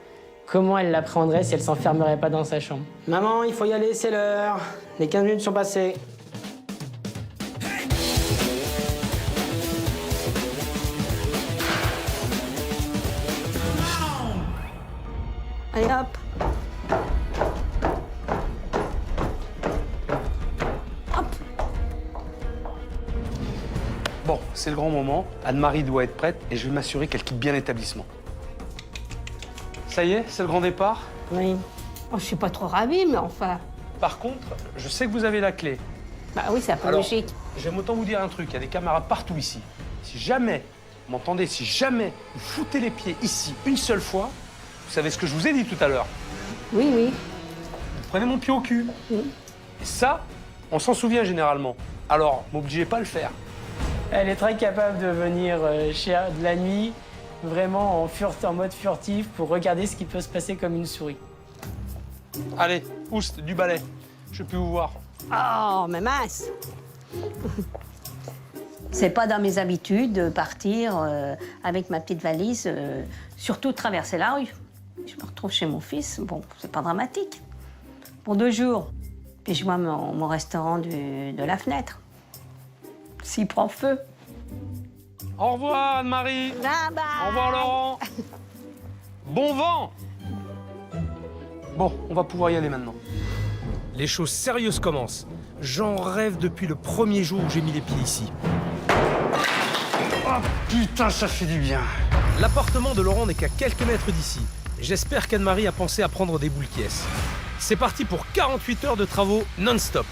comment elle l'appréhenderait si elle s'enfermerait pas dans sa chambre. Maman, il faut y aller, c'est l'heure. Les 15 minutes sont passées. Allez hop. Bon, c'est le grand moment. Anne-Marie doit être prête et je vais m'assurer qu'elle quitte bien l'établissement. Ça y est, c'est le grand départ? Oui. Oh, je suis pas trop ravie, mais enfin... Par contre, je sais que vous avez la clé. Bah oui, c'est un peu Alors, logique. j'aime autant vous dire un truc, il y a des caméras partout ici. Si jamais, vous m'entendez, si jamais vous foutez les pieds ici une seule fois, vous savez ce que je vous ai dit tout à l'heure. Oui, oui. Vous prenez mon pied au cul. Oui. Et ça, on s'en souvient généralement. Alors, m'obligez pas à le faire. Elle est très capable de venir de la nuit, vraiment en mode furtif, pour regarder ce qui peut se passer comme une souris. Allez, oust, du balai. Je peux vous voir. Oh, mais mince. C'est pas dans mes habitudes de partir avec ma petite valise, surtout traverser la rue. Je me retrouve chez mon fils, bon, c'est pas dramatique. Pour 2 jours. Puis je vois mon restaurant de la fenêtre. S'il prend feu. Au revoir, Anne-Marie. Bye bye. Au revoir, Laurent. Bon vent. Bon, on va pouvoir y aller maintenant. Les choses sérieuses commencent. J'en rêve depuis le premier jour où j'ai mis les pieds ici. Oh putain, ça fait du bien. L'appartement de Laurent n'est qu'à quelques mètres d'ici. J'espère qu'Anne-Marie a pensé à prendre des boules qui-est. C'est parti pour 48 heures de travaux non-stop.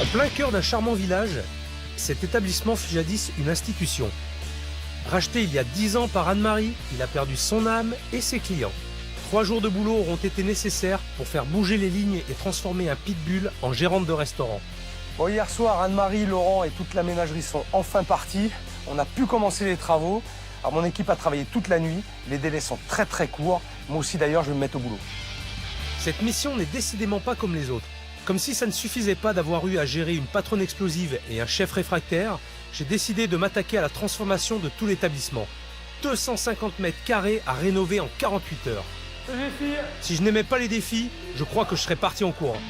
En plein cœur d'un charmant village, cet établissement fut jadis une institution. Racheté il y a 10 ans par Anne-Marie, il a perdu son âme et ses clients. 3 jours de boulot auront été nécessaires pour faire bouger les lignes et transformer un pitbull en gérante de restaurant. Bon, hier soir, Anne-Marie, Laurent et toute la ménagerie sont enfin partis. On a pu commencer les travaux. Alors, mon équipe a travaillé toute la nuit. Les délais sont très très courts. Moi aussi, d'ailleurs, je vais me mettre au boulot. Cette mission n'est décidément pas comme les autres. Comme si ça ne suffisait pas d'avoir eu à gérer une patronne explosive et un chef réfractaire, j'ai décidé de m'attaquer à la transformation de tout l'établissement. 250 mètres carrés à rénover en 48 heures. Si je n'aimais pas les défis, je crois que je serais parti en courant.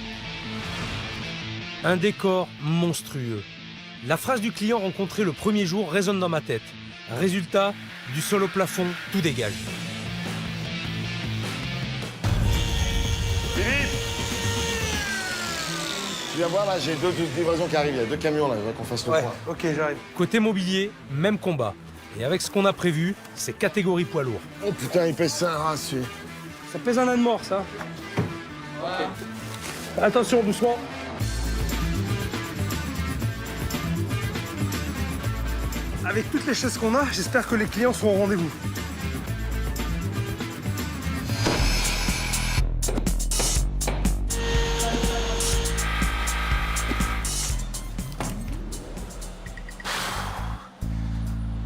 Un décor monstrueux. La phrase du client rencontré le premier jour résonne dans ma tête. Résultat, du sol au plafond, tout dégage. Philippe, tu viens voir là, j'ai 2 livraisons qui arrivent, il y a 2 camions là, il va qu'on fasse le point. Ok, j'arrive. Côté mobilier, même combat. Et avec ce qu'on a prévu, c'est catégorie poids lourd. Oh putain, il pèse ça un rat, celui. Ça pèse un âne mort, ça. Ouais. Attention, doucement. Avec toutes les chaises qu'on a, j'espère que les clients seront au rendez-vous.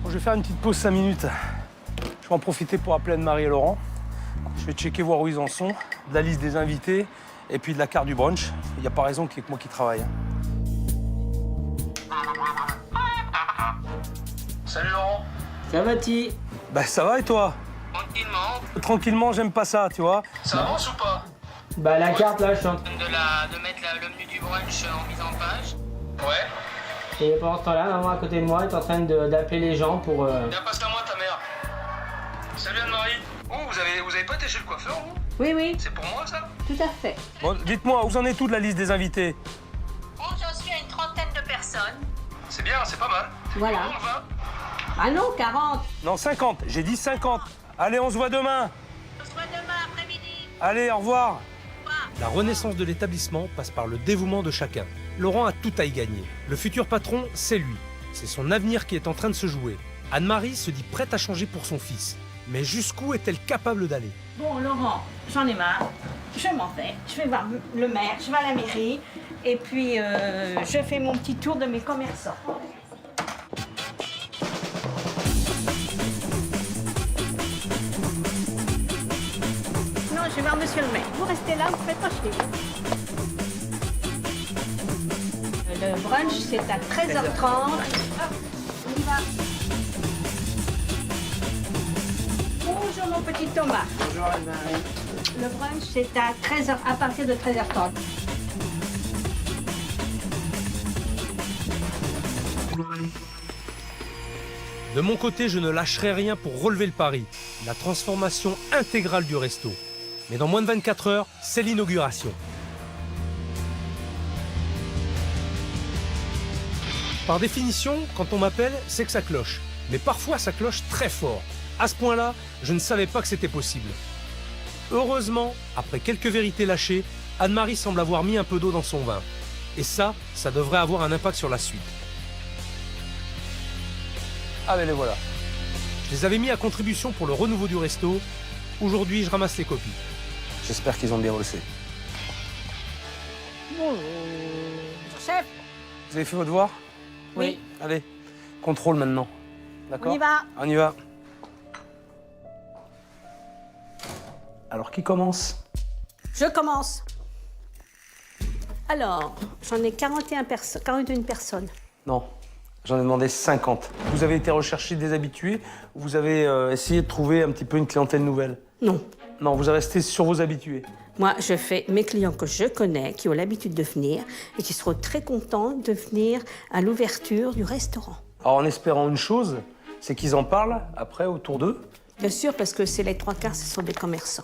Bon, je vais faire une petite pause 5 minutes. Je vais en profiter pour appeler Anne-Marie et Laurent. Je vais checker, voir où ils en sont, de la liste des invités et puis de la carte du brunch. Il n'y a pas raison qu'il y ait que moi qui travaille. Salut Laurent. Ça va-t-il? Bah ça va et toi? Tranquillement. Tranquillement, j'aime pas ça, tu vois. Ça avance ou pas? Bah la carte là, je suis en train De mettre le menu du brunch en mise en page. Ouais. Et pendant ce temps-là, maman à côté de moi est en train d'appeler les gens pour... Viens, passe-la moi ta mère. Salut Anne-Marie. Oh, vous avez pas été chez le coiffeur, vous? Oui, oui. C'est pour moi, ça? Tout à fait. Bon, dites-moi, où en est tout de la liste des invités? Bon, j'en suis à une trentaine de personnes. C'est bien, c'est pas mal. Voilà. Comment on va? Ah non, 40. Non, 50. J'ai dit 50. Allez, on se voit demain. On se voit demain après-midi. Allez, au revoir. La renaissance de l'établissement passe par le dévouement de chacun. Laurent a tout à y gagner. Le futur patron, c'est lui. C'est son avenir qui est en train de se jouer. Anne-Marie se dit prête à changer pour son fils. Mais jusqu'où est-elle capable d'aller? Bon, Laurent, j'en ai marre. Je m'en vais. Je vais voir le maire, je vais à la mairie. Et puis, je fais mon petit tour de mes commerçants. Non, je vais voir monsieur le maire. Vous restez là, vous faites pas chier. Le brunch, c'est à 13h30. Hop, on y va. Bonjour mon petit Thomas. Bonjour Anne-Marie. Le brunch, c'est à 13h, à partir de 13h30. De mon côté, je ne lâcherai rien pour relever le pari. La transformation intégrale du resto. Mais dans moins de 24 heures, c'est l'inauguration. Par définition, quand on m'appelle, c'est que ça cloche. Mais parfois, ça cloche très fort. À ce point-là, je ne savais pas que c'était possible. Heureusement, après quelques vérités lâchées, Anne-Marie semble avoir mis un peu d'eau dans son vin. Et ça devrait avoir un impact sur la suite. Ah, ben les voilà. Je les avais mis à contribution pour le renouveau du resto. Aujourd'hui, je ramasse les copies. J'espère qu'ils ont bien bossé. Bonjour. Chef, Vous avez fait votre devoir? Oui. Allez, contrôle maintenant. D'accord? on y va. On y va. Alors, qui commence? Je commence. Alors, j'en ai 41 personnes. Non, j'en ai demandé 50. Vous avez été rechercher des habitués ou vous avez essayé de trouver un petit peu une clientèle nouvelle? Non. Non, vous êtes resté sur vos habitués. Moi, je fais mes clients que je connais, qui ont l'habitude de venir et qui seront très contents de venir à l'ouverture du restaurant. Alors, en espérant une chose, c'est qu'ils en parlent après autour d'eux. Bien sûr, parce que c'est les 3/4, ce sont des commerçants.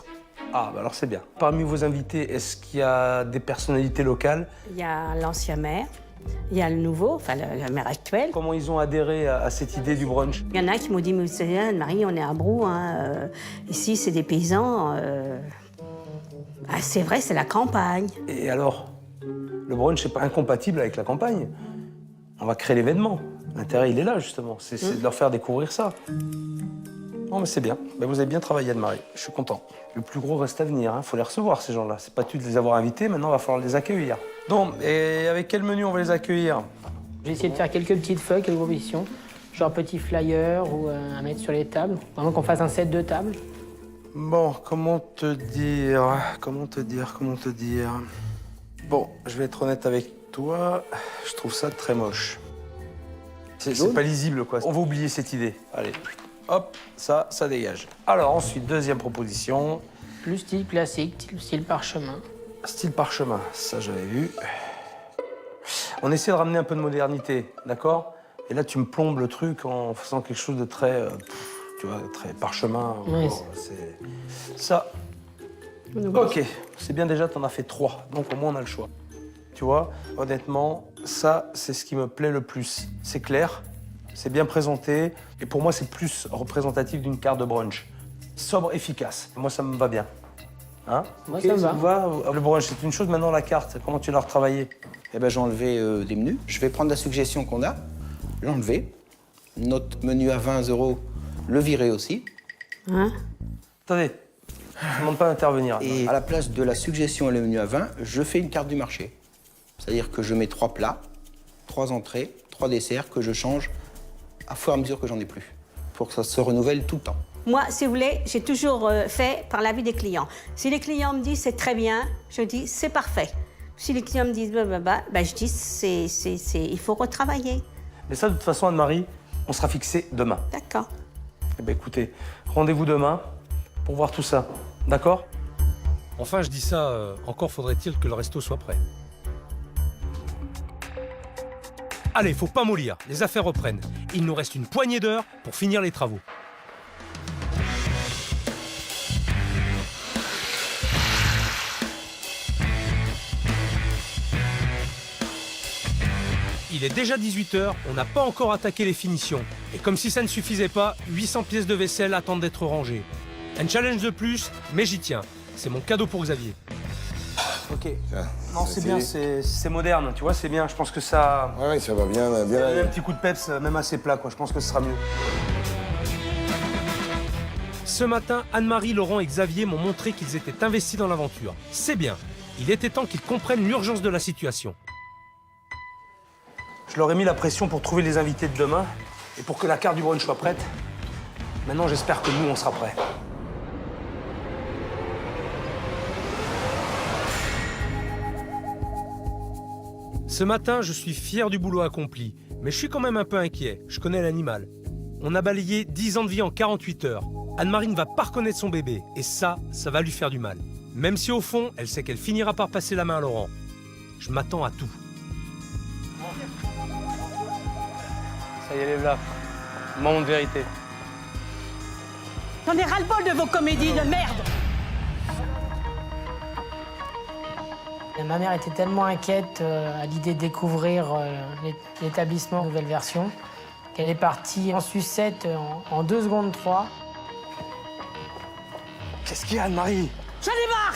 Ah, bah alors c'est bien. Parmi vos invités, est-ce qu'il y a des personnalités locales? Il y a l'ancien maire, il y a le nouveau, enfin le maire actuel. Comment ils ont adhéré à cette idée du brunch? Il y en a qui m'ont dit, mais vous savez, Anne-Marie, on est à Brou, hein, ici c'est des paysans. Ah, c'est vrai, c'est la campagne. Et alors? Le brunch n'est pas incompatible avec la campagne. On va créer l'événement. L'intérêt, il est là, justement. C'est de leur faire découvrir ça. Non, mais c'est bien. Ben, vous avez bien travaillé, Anne-Marie. Je suis content. Le plus gros reste à venir. Il faut les recevoir, ces gens-là. C'est pas tout de les avoir invités. Maintenant, il va falloir les accueillir. Donc, et avec quel menu on va les accueillir? J'ai essayé de faire quelques petites feuilles, quelques propositions. Genre petit flyer ou à mettre sur les tables. Vraiment qu'on fasse un set de tables. Bon, comment te dire? Bon, je vais être honnête avec toi. Je trouve ça très moche. C'est pas lisible, quoi. On va oublier cette idée. Allez, hop, ça dégage. Alors, ensuite, deuxième proposition. Plus style classique, style parchemin. Style parchemin, ça j'avais vu. On essaie de ramener un peu de modernité, d'accord? Et là, tu me plombes le truc en faisant quelque chose de très, tu vois, très parchemin. Oui. C'est ça. Ok, c'est bien déjà, t'en as fait 3, donc au moins on a le choix. Tu vois, honnêtement, ça, c'est ce qui me plaît le plus. C'est clair, c'est bien présenté, et pour moi, c'est plus représentatif d'une carte de brunch. Sobre, efficace. Moi, ça me va bien. Hein? Moi, ça me va. te va? Le brunch, c'est une chose. Maintenant, la carte, comment tu l'as retravaillée? Eh ben, j'ai enlevé des menus. Je vais prendre la suggestion qu'on a, l'enlever. Notre menu à 20 €, le virer aussi. Hein? Attendez, je ne demande pas d'intervenir. Et à la place de la suggestion et le menu à 20, je fais une carte du marché. C'est-à-dire que je mets 3 plats, 3 entrées, 3 desserts que je change à fur et à mesure que j'en ai plus, pour que ça se renouvelle tout le temps. Moi, si vous voulez, j'ai toujours fait par l'avis des clients. Si les clients me disent c'est très bien, je dis c'est parfait. Si les clients me disent bah, je dis il faut retravailler. Mais ça, de toute façon, Anne-Marie, on sera fixé demain. D'accord. Eh bien, écoutez, rendez-vous demain pour voir tout ça. D'accord? Enfin, je dis ça, encore faudrait-il que le resto soit prêt. Allez, faut pas mollir, les affaires reprennent. Il nous reste une poignée d'heures pour finir les travaux. Il est déjà 18h, on n'a pas encore attaqué les finitions. Et comme si ça ne suffisait pas, 800 pièces de vaisselle attendent d'être rangées. Un challenge de plus, mais j'y tiens. C'est mon cadeau pour Xavier. Ok. Non, c'est bien, c'est moderne, tu vois, c'est bien. Je pense que ça... Ouais, ça va bien. Un petit coup de peps, même assez plat, quoi. Je pense que ce sera mieux. Ce matin, Anne-Marie, Laurent et Xavier m'ont montré qu'ils étaient investis dans l'aventure. C'est bien. Il était temps qu'ils comprennent l'urgence de la situation. Je leur ai mis la pression pour trouver les invités de demain et pour que la carte du brunch soit prête. Maintenant, j'espère que nous, on sera prêts. Ce matin, je suis fier du boulot accompli, mais je suis quand même un peu inquiet. Je connais l'animal. On a balayé 10 ans de vie en 48 heures. Anne-Marie ne va pas reconnaître son bébé, et ça va lui faire du mal. Même si au fond, elle sait qu'elle finira par passer la main à Laurent. Je m'attends à tout. Ça y est, lève là. Moment de vérité. J'en ai ras-le-bol de vos comédies de merde. Et ma mère était tellement inquiète à l'idée de découvrir l'établissement Nouvelle Version qu'elle est partie en sucette en 2 secondes 3. Qu'est-ce qu'il y a, Anne-Marie? J'en ai marre,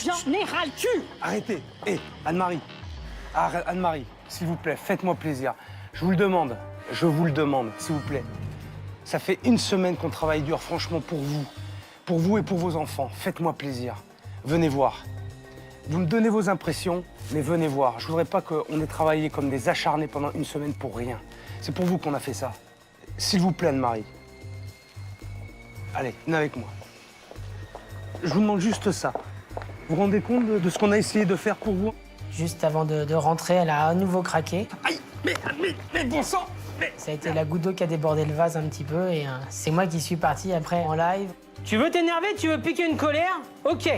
j'en ai ras le cul. Arrêtez. Hé, Anne-Marie. Anne-Marie, s'il vous plaît, faites-moi plaisir. Je vous le demande, s'il vous plaît. Ça fait 1 semaine qu'on travaille dur, franchement, pour vous et pour vos enfants. Faites-moi plaisir. Venez voir. Vous me donnez vos impressions, mais venez voir. Je voudrais pas qu'on ait travaillé comme des acharnés pendant 1 semaine pour rien. C'est pour vous qu'on a fait ça. S'il vous plaît, Anne-Marie. Allez, venez avec moi. Je vous demande juste ça. Vous vous rendez compte de ce qu'on a essayé de faire pour vous? Juste avant de rentrer, elle a à nouveau craqué. Aïe, mais bon sang, mais... Ça a été la goutte d'eau qui a débordé le vase un petit peu et c'est moi qui suis parti après en live. Tu veux t'énerver, tu veux piquer une colère? Ok.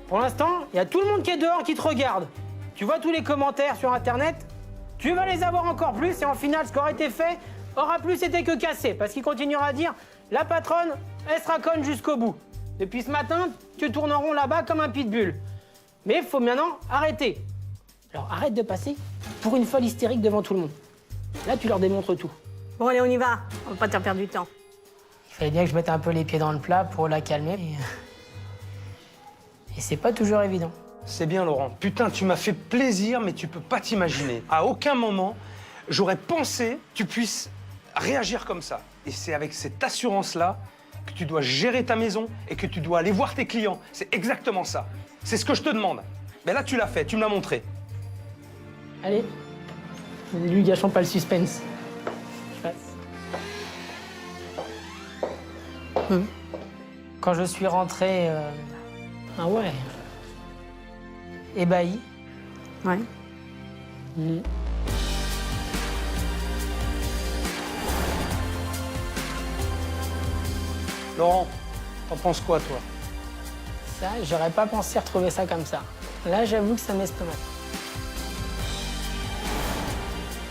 Pour l'instant, il y a tout le monde qui est dehors qui te regarde. Tu vois tous les commentaires sur Internet? Tu vas les avoir encore plus et en final, ce qui aura été fait aura plus été que cassé. Parce qu'il continuera à dire « La patronne, elle sera conne jusqu'au bout ». Depuis ce matin, tu tournes en rond là-bas comme un pitbull. Mais il faut maintenant arrêter. Alors arrête de passer pour une folle hystérique devant tout le monde. Là, tu leur démontres tout. Bon, allez, on y va. On va pas te faire perdre du temps. Il fallait bien que je mette un peu les pieds dans le plat pour la calmer. Et c'est pas toujours évident. C'est bien, Laurent. Putain, tu m'as fait plaisir, mais tu peux pas t'imaginer. À aucun moment, j'aurais pensé que tu puisses réagir comme ça. Et c'est avec cette assurance-là que tu dois gérer ta maison et que tu dois aller voir tes clients. C'est exactement ça. C'est ce que je te demande. Mais là, tu l'as fait, tu me l'as montré. Allez, lui gâchons pas le suspense. Je passe. Quand je suis rentré, ah ouais, ébahi. Ouais. Laurent, t'en penses quoi, toi? Ça, j'aurais pas pensé retrouver ça comme ça. Là, j'avoue que ça m'estomac.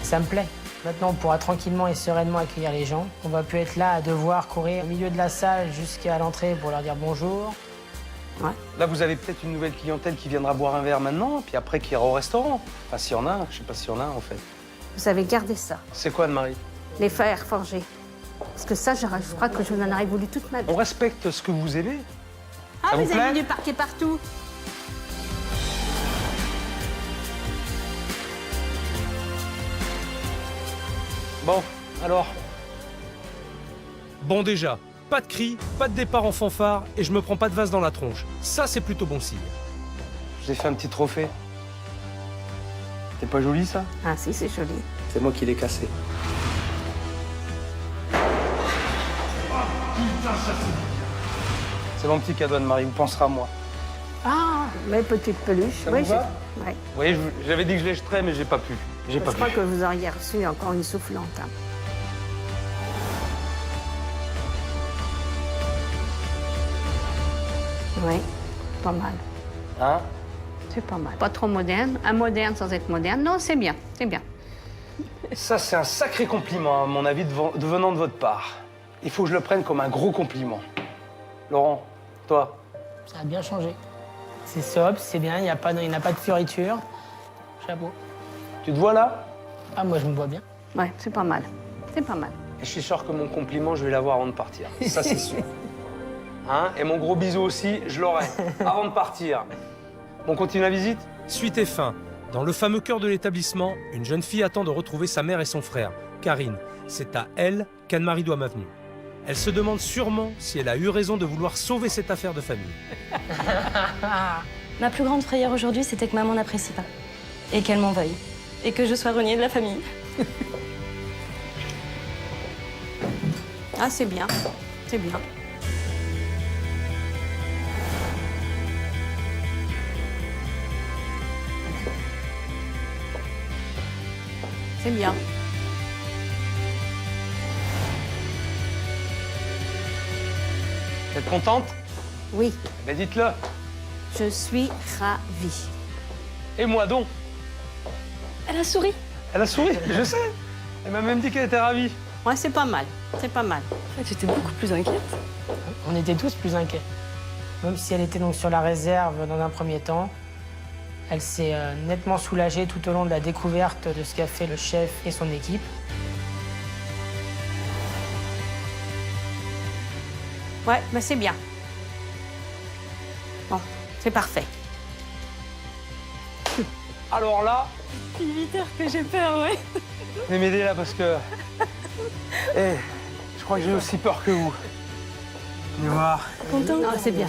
Ça me plaît. Maintenant, on pourra tranquillement et sereinement accueillir les gens. On va plus être là à devoir courir au milieu de la salle jusqu'à l'entrée pour leur dire bonjour. Ouais. Là, vous avez peut-être une nouvelle clientèle qui viendra boire un verre maintenant, puis après qui ira au restaurant. Enfin, s'il y en a, je sais pas s'il y en a, en fait. Vous avez gardé ça. C'est quoi, Anne-Marie? Les fers forgés. Parce que ça, je crois que je vous en aurais voulu toute ma vie. On respecte ce que vous aimez. Ah, ça vous vous plaît? avez du parquet partout. Bon, alors? Bon déjà, pas de cris, pas de départ en fanfare et je me prends pas de vase dans la tronche. Ça, c'est plutôt bon signe. Je vous ai fait un petit trophée. C'est pas joli, ça? Ah si, c'est joli. C'est moi qui l'ai cassé. C'est mon petit cadeau, Anne-Marie, vous penserez à moi. Ah, mes petites peluches. Ça oui, vous va? Ouais. Vous voyez, j'avais dit que je les jeterais, mais j'ai pas pu. Je crois que vous auriez reçu encore une soufflante. Hein. Oui, pas mal. Hein? C'est pas mal. Pas trop moderne, un moderne sans être moderne. Non, c'est bien, c'est bien. Ça, c'est un sacré compliment, à mon avis, venant de votre part. Il faut que je le prenne comme un gros compliment. Laurent, toi? Ça a bien changé. C'est sobre, c'est bien, il n'y a pas de fioriture. Chapeau. Tu te vois là? Ah, moi, je me vois bien. Ouais, c'est pas mal. C'est pas mal. Et je suis sûr que mon compliment, je vais l'avoir avant de partir. Ça, c'est sûr. Hein? Et mon gros bisou aussi, je l'aurai avant de partir. On continue la visite? Suite et fin. Dans le fameux cœur de l'établissement, une jeune fille attend de retrouver sa mère et son frère, Karine. C'est à elle qu'Anne-Marie doit m'avenir. Elle se demande sûrement si elle a eu raison de vouloir sauver cette affaire de famille. Ma plus grande frayeur aujourd'hui, c'était que maman n'apprécie pas. Et qu'elle m'en veuille. Et que je sois reniée de la famille. Ah, c'est bien. C'est bien. C'est bien. Vous êtes contente? Oui, Ben dites-le. je suis ravie. Et moi donc? Elle a souri. Elle a souri, je sais. Elle m'a même dit qu'elle était ravie. Ouais, c'est pas mal. C'est pas mal. En fait, j'étais beaucoup plus inquiète. On était tous plus inquiets. Même si elle était donc sur la réserve dans un premier temps, elle s'est nettement soulagée tout au long de la découverte de ce qu'a fait le chef et son équipe. Ouais, mais c'est bien. Bon, c'est parfait. Alors là, Il est 8 heures que j'ai peur, ouais. venez m'aider là parce que... Eh, je crois que j'ai aussi peur que vous. Venez voir. Content? Non, c'est bien.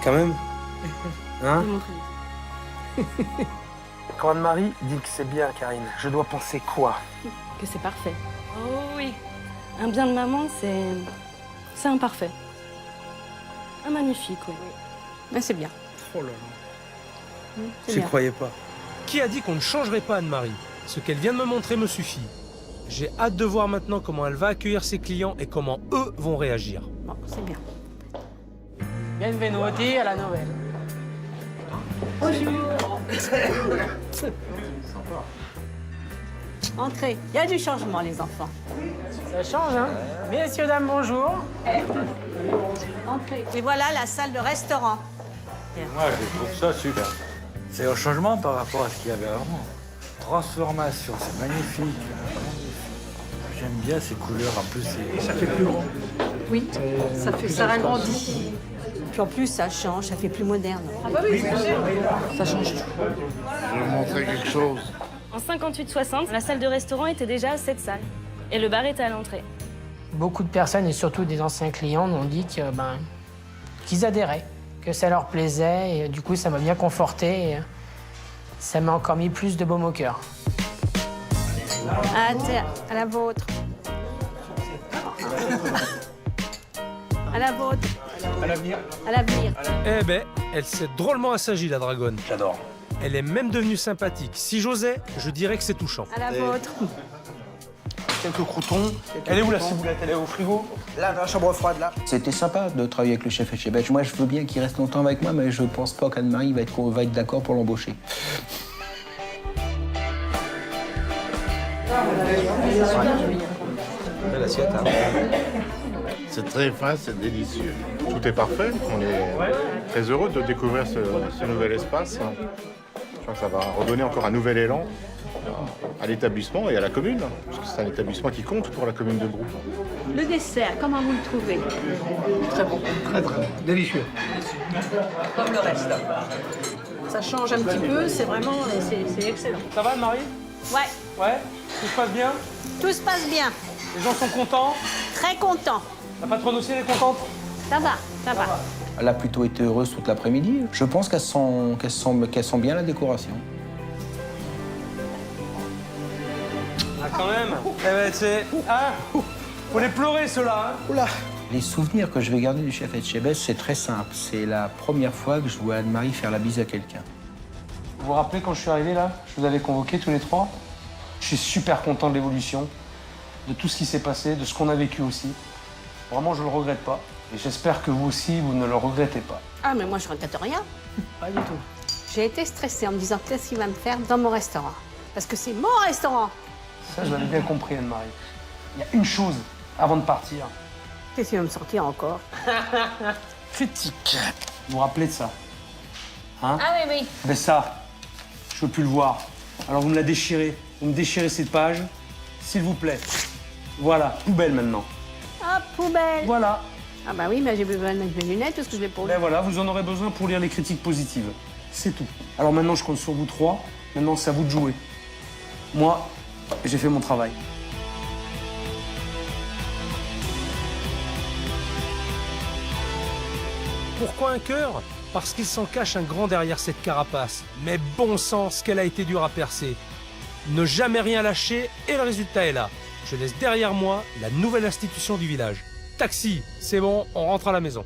Quand même. Hein? Montre-lui. Quand Anne-Marie dit que c'est bien, Karine, je dois penser quoi? Que c'est parfait. Oh oui. Un bien de maman, c'est un parfait. Un magnifique, oui. Mais c'est bien. Oh là là. C'est J'y bien. croyais pas. Qui a dit qu'on ne changerait pas Anne-Marie? Ce qu'elle vient de me montrer me suffit. J'ai hâte de voir maintenant comment elle va accueillir ses clients et comment eux vont réagir. Bon, c'est bien. Benvenuti à la nouvelle. Entrez. Il y a du changement, les enfants. Ça change, hein? Messieurs, dames, bonjour. Entrez. Et voilà la salle de restaurant. Moi, je trouve ça super. C'est un changement par rapport à ce qu'il y avait avant. Transformation, c'est magnifique. J'aime bien ces couleurs, en plus, ça fait plus grand. Oui, ça ragrandit. Puis en plus, ça change, ça fait plus moderne. Ah bah oui, ça change tout. Je vais vous montrer quelque chose. En 58-60, la salle de restaurant était déjà à 7 salles. Et le bar était à l'entrée. Beaucoup de personnes, et surtout des anciens clients, m'ont dit que, qu'ils adhéraient, que ça leur plaisait. Et du coup, ça m'a bien conforté. Et ça m'a encore mis plus de baume au cœur. Ah, tiens, à la vôtre. À la vôtre. À l'avenir. À l'avenir. Eh ben, elle s'est drôlement assagie, la dragonne. J'adore. Elle est même devenue sympathique. Si j'osais, je dirais que c'est touchant. À la vôtre. Quelques croutons. Elle est où la ciboulette? Elle est au frigo? Là, dans la chambre froide, là. C'était sympa de travailler avec le chef Etchebest. Moi, je veux bien qu'il reste longtemps avec moi, mais je pense pas qu'Anne-Marie va être d'accord pour l'embaucher. Belle assiette, hein. C'est très fin, c'est délicieux. Tout est parfait. On est très heureux de découvrir ce nouvel espace. Je crois que ça va redonner encore un nouvel élan à l'établissement et à la commune, parce que c'est un établissement qui compte pour la commune de Brou. Le dessert, comment vous le trouvez? Très bon, très bon, délicieux. Comme le reste. Ça change un petit peu, c'est vraiment, c'est excellent. Ça va, Anne-Marie? Ouais, Ouais? Tout se passe bien? tout se passe bien. Les gens sont contents? Très content. La patronne aussi, elle est contente? Ça va, ça va. Elle a plutôt été heureuse toute l'après-midi. Je pense qu'elle sent bien la décoration. Ah, quand même. Eh ben, c'est... Hein? Faut les pleurer, ceux-là, hein? Oula. Les souvenirs que je vais garder du chef Etchebest, c'est très simple. C'est la première fois que je vois Anne-Marie faire la bise à quelqu'un. Vous vous rappelez quand je suis arrivé, là? Je vous avais convoqués tous les trois. Je suis super content de l'évolution, de tout ce qui s'est passé, de ce qu'on a vécu aussi. Vraiment, je le regrette pas. Et j'espère que vous aussi, vous ne le regrettez pas. Ah, mais moi, je regrette rien. Pas du tout. J'ai été stressée en me disant qu'est-ce qu'il va me faire dans mon restaurant. Parce que c'est mon restaurant. Ça, je l'avais bien compris, Anne-Marie. Il y a une chose avant de partir. Qu'est-ce qu'il va me sortir encore? Critique. Vous vous rappelez de ça? Hein? Ah oui, oui. Ben ça, je veux plus le voir. Alors vous me la déchirez. Vous me déchirez cette page, s'il vous plaît. Voilà, poubelle maintenant. Ah, poubelle. Voilà. Ah bah oui, mais j'ai besoin de mettre mes lunettes parce que je l'ai pas. Ben voilà, vous en aurez besoin pour lire les critiques positives. C'est tout. Alors maintenant, je compte sur vous trois. Maintenant, c'est à vous de jouer. Moi, j'ai fait mon travail. Pourquoi un cœur? Parce qu'il s'en cache un grand derrière cette carapace. Mais bon sens qu'elle a été dure à percer. Ne jamais rien lâcher et le résultat est là. Je laisse derrière moi la nouvelle institution du village. Taxi, c'est bon, on rentre à la maison.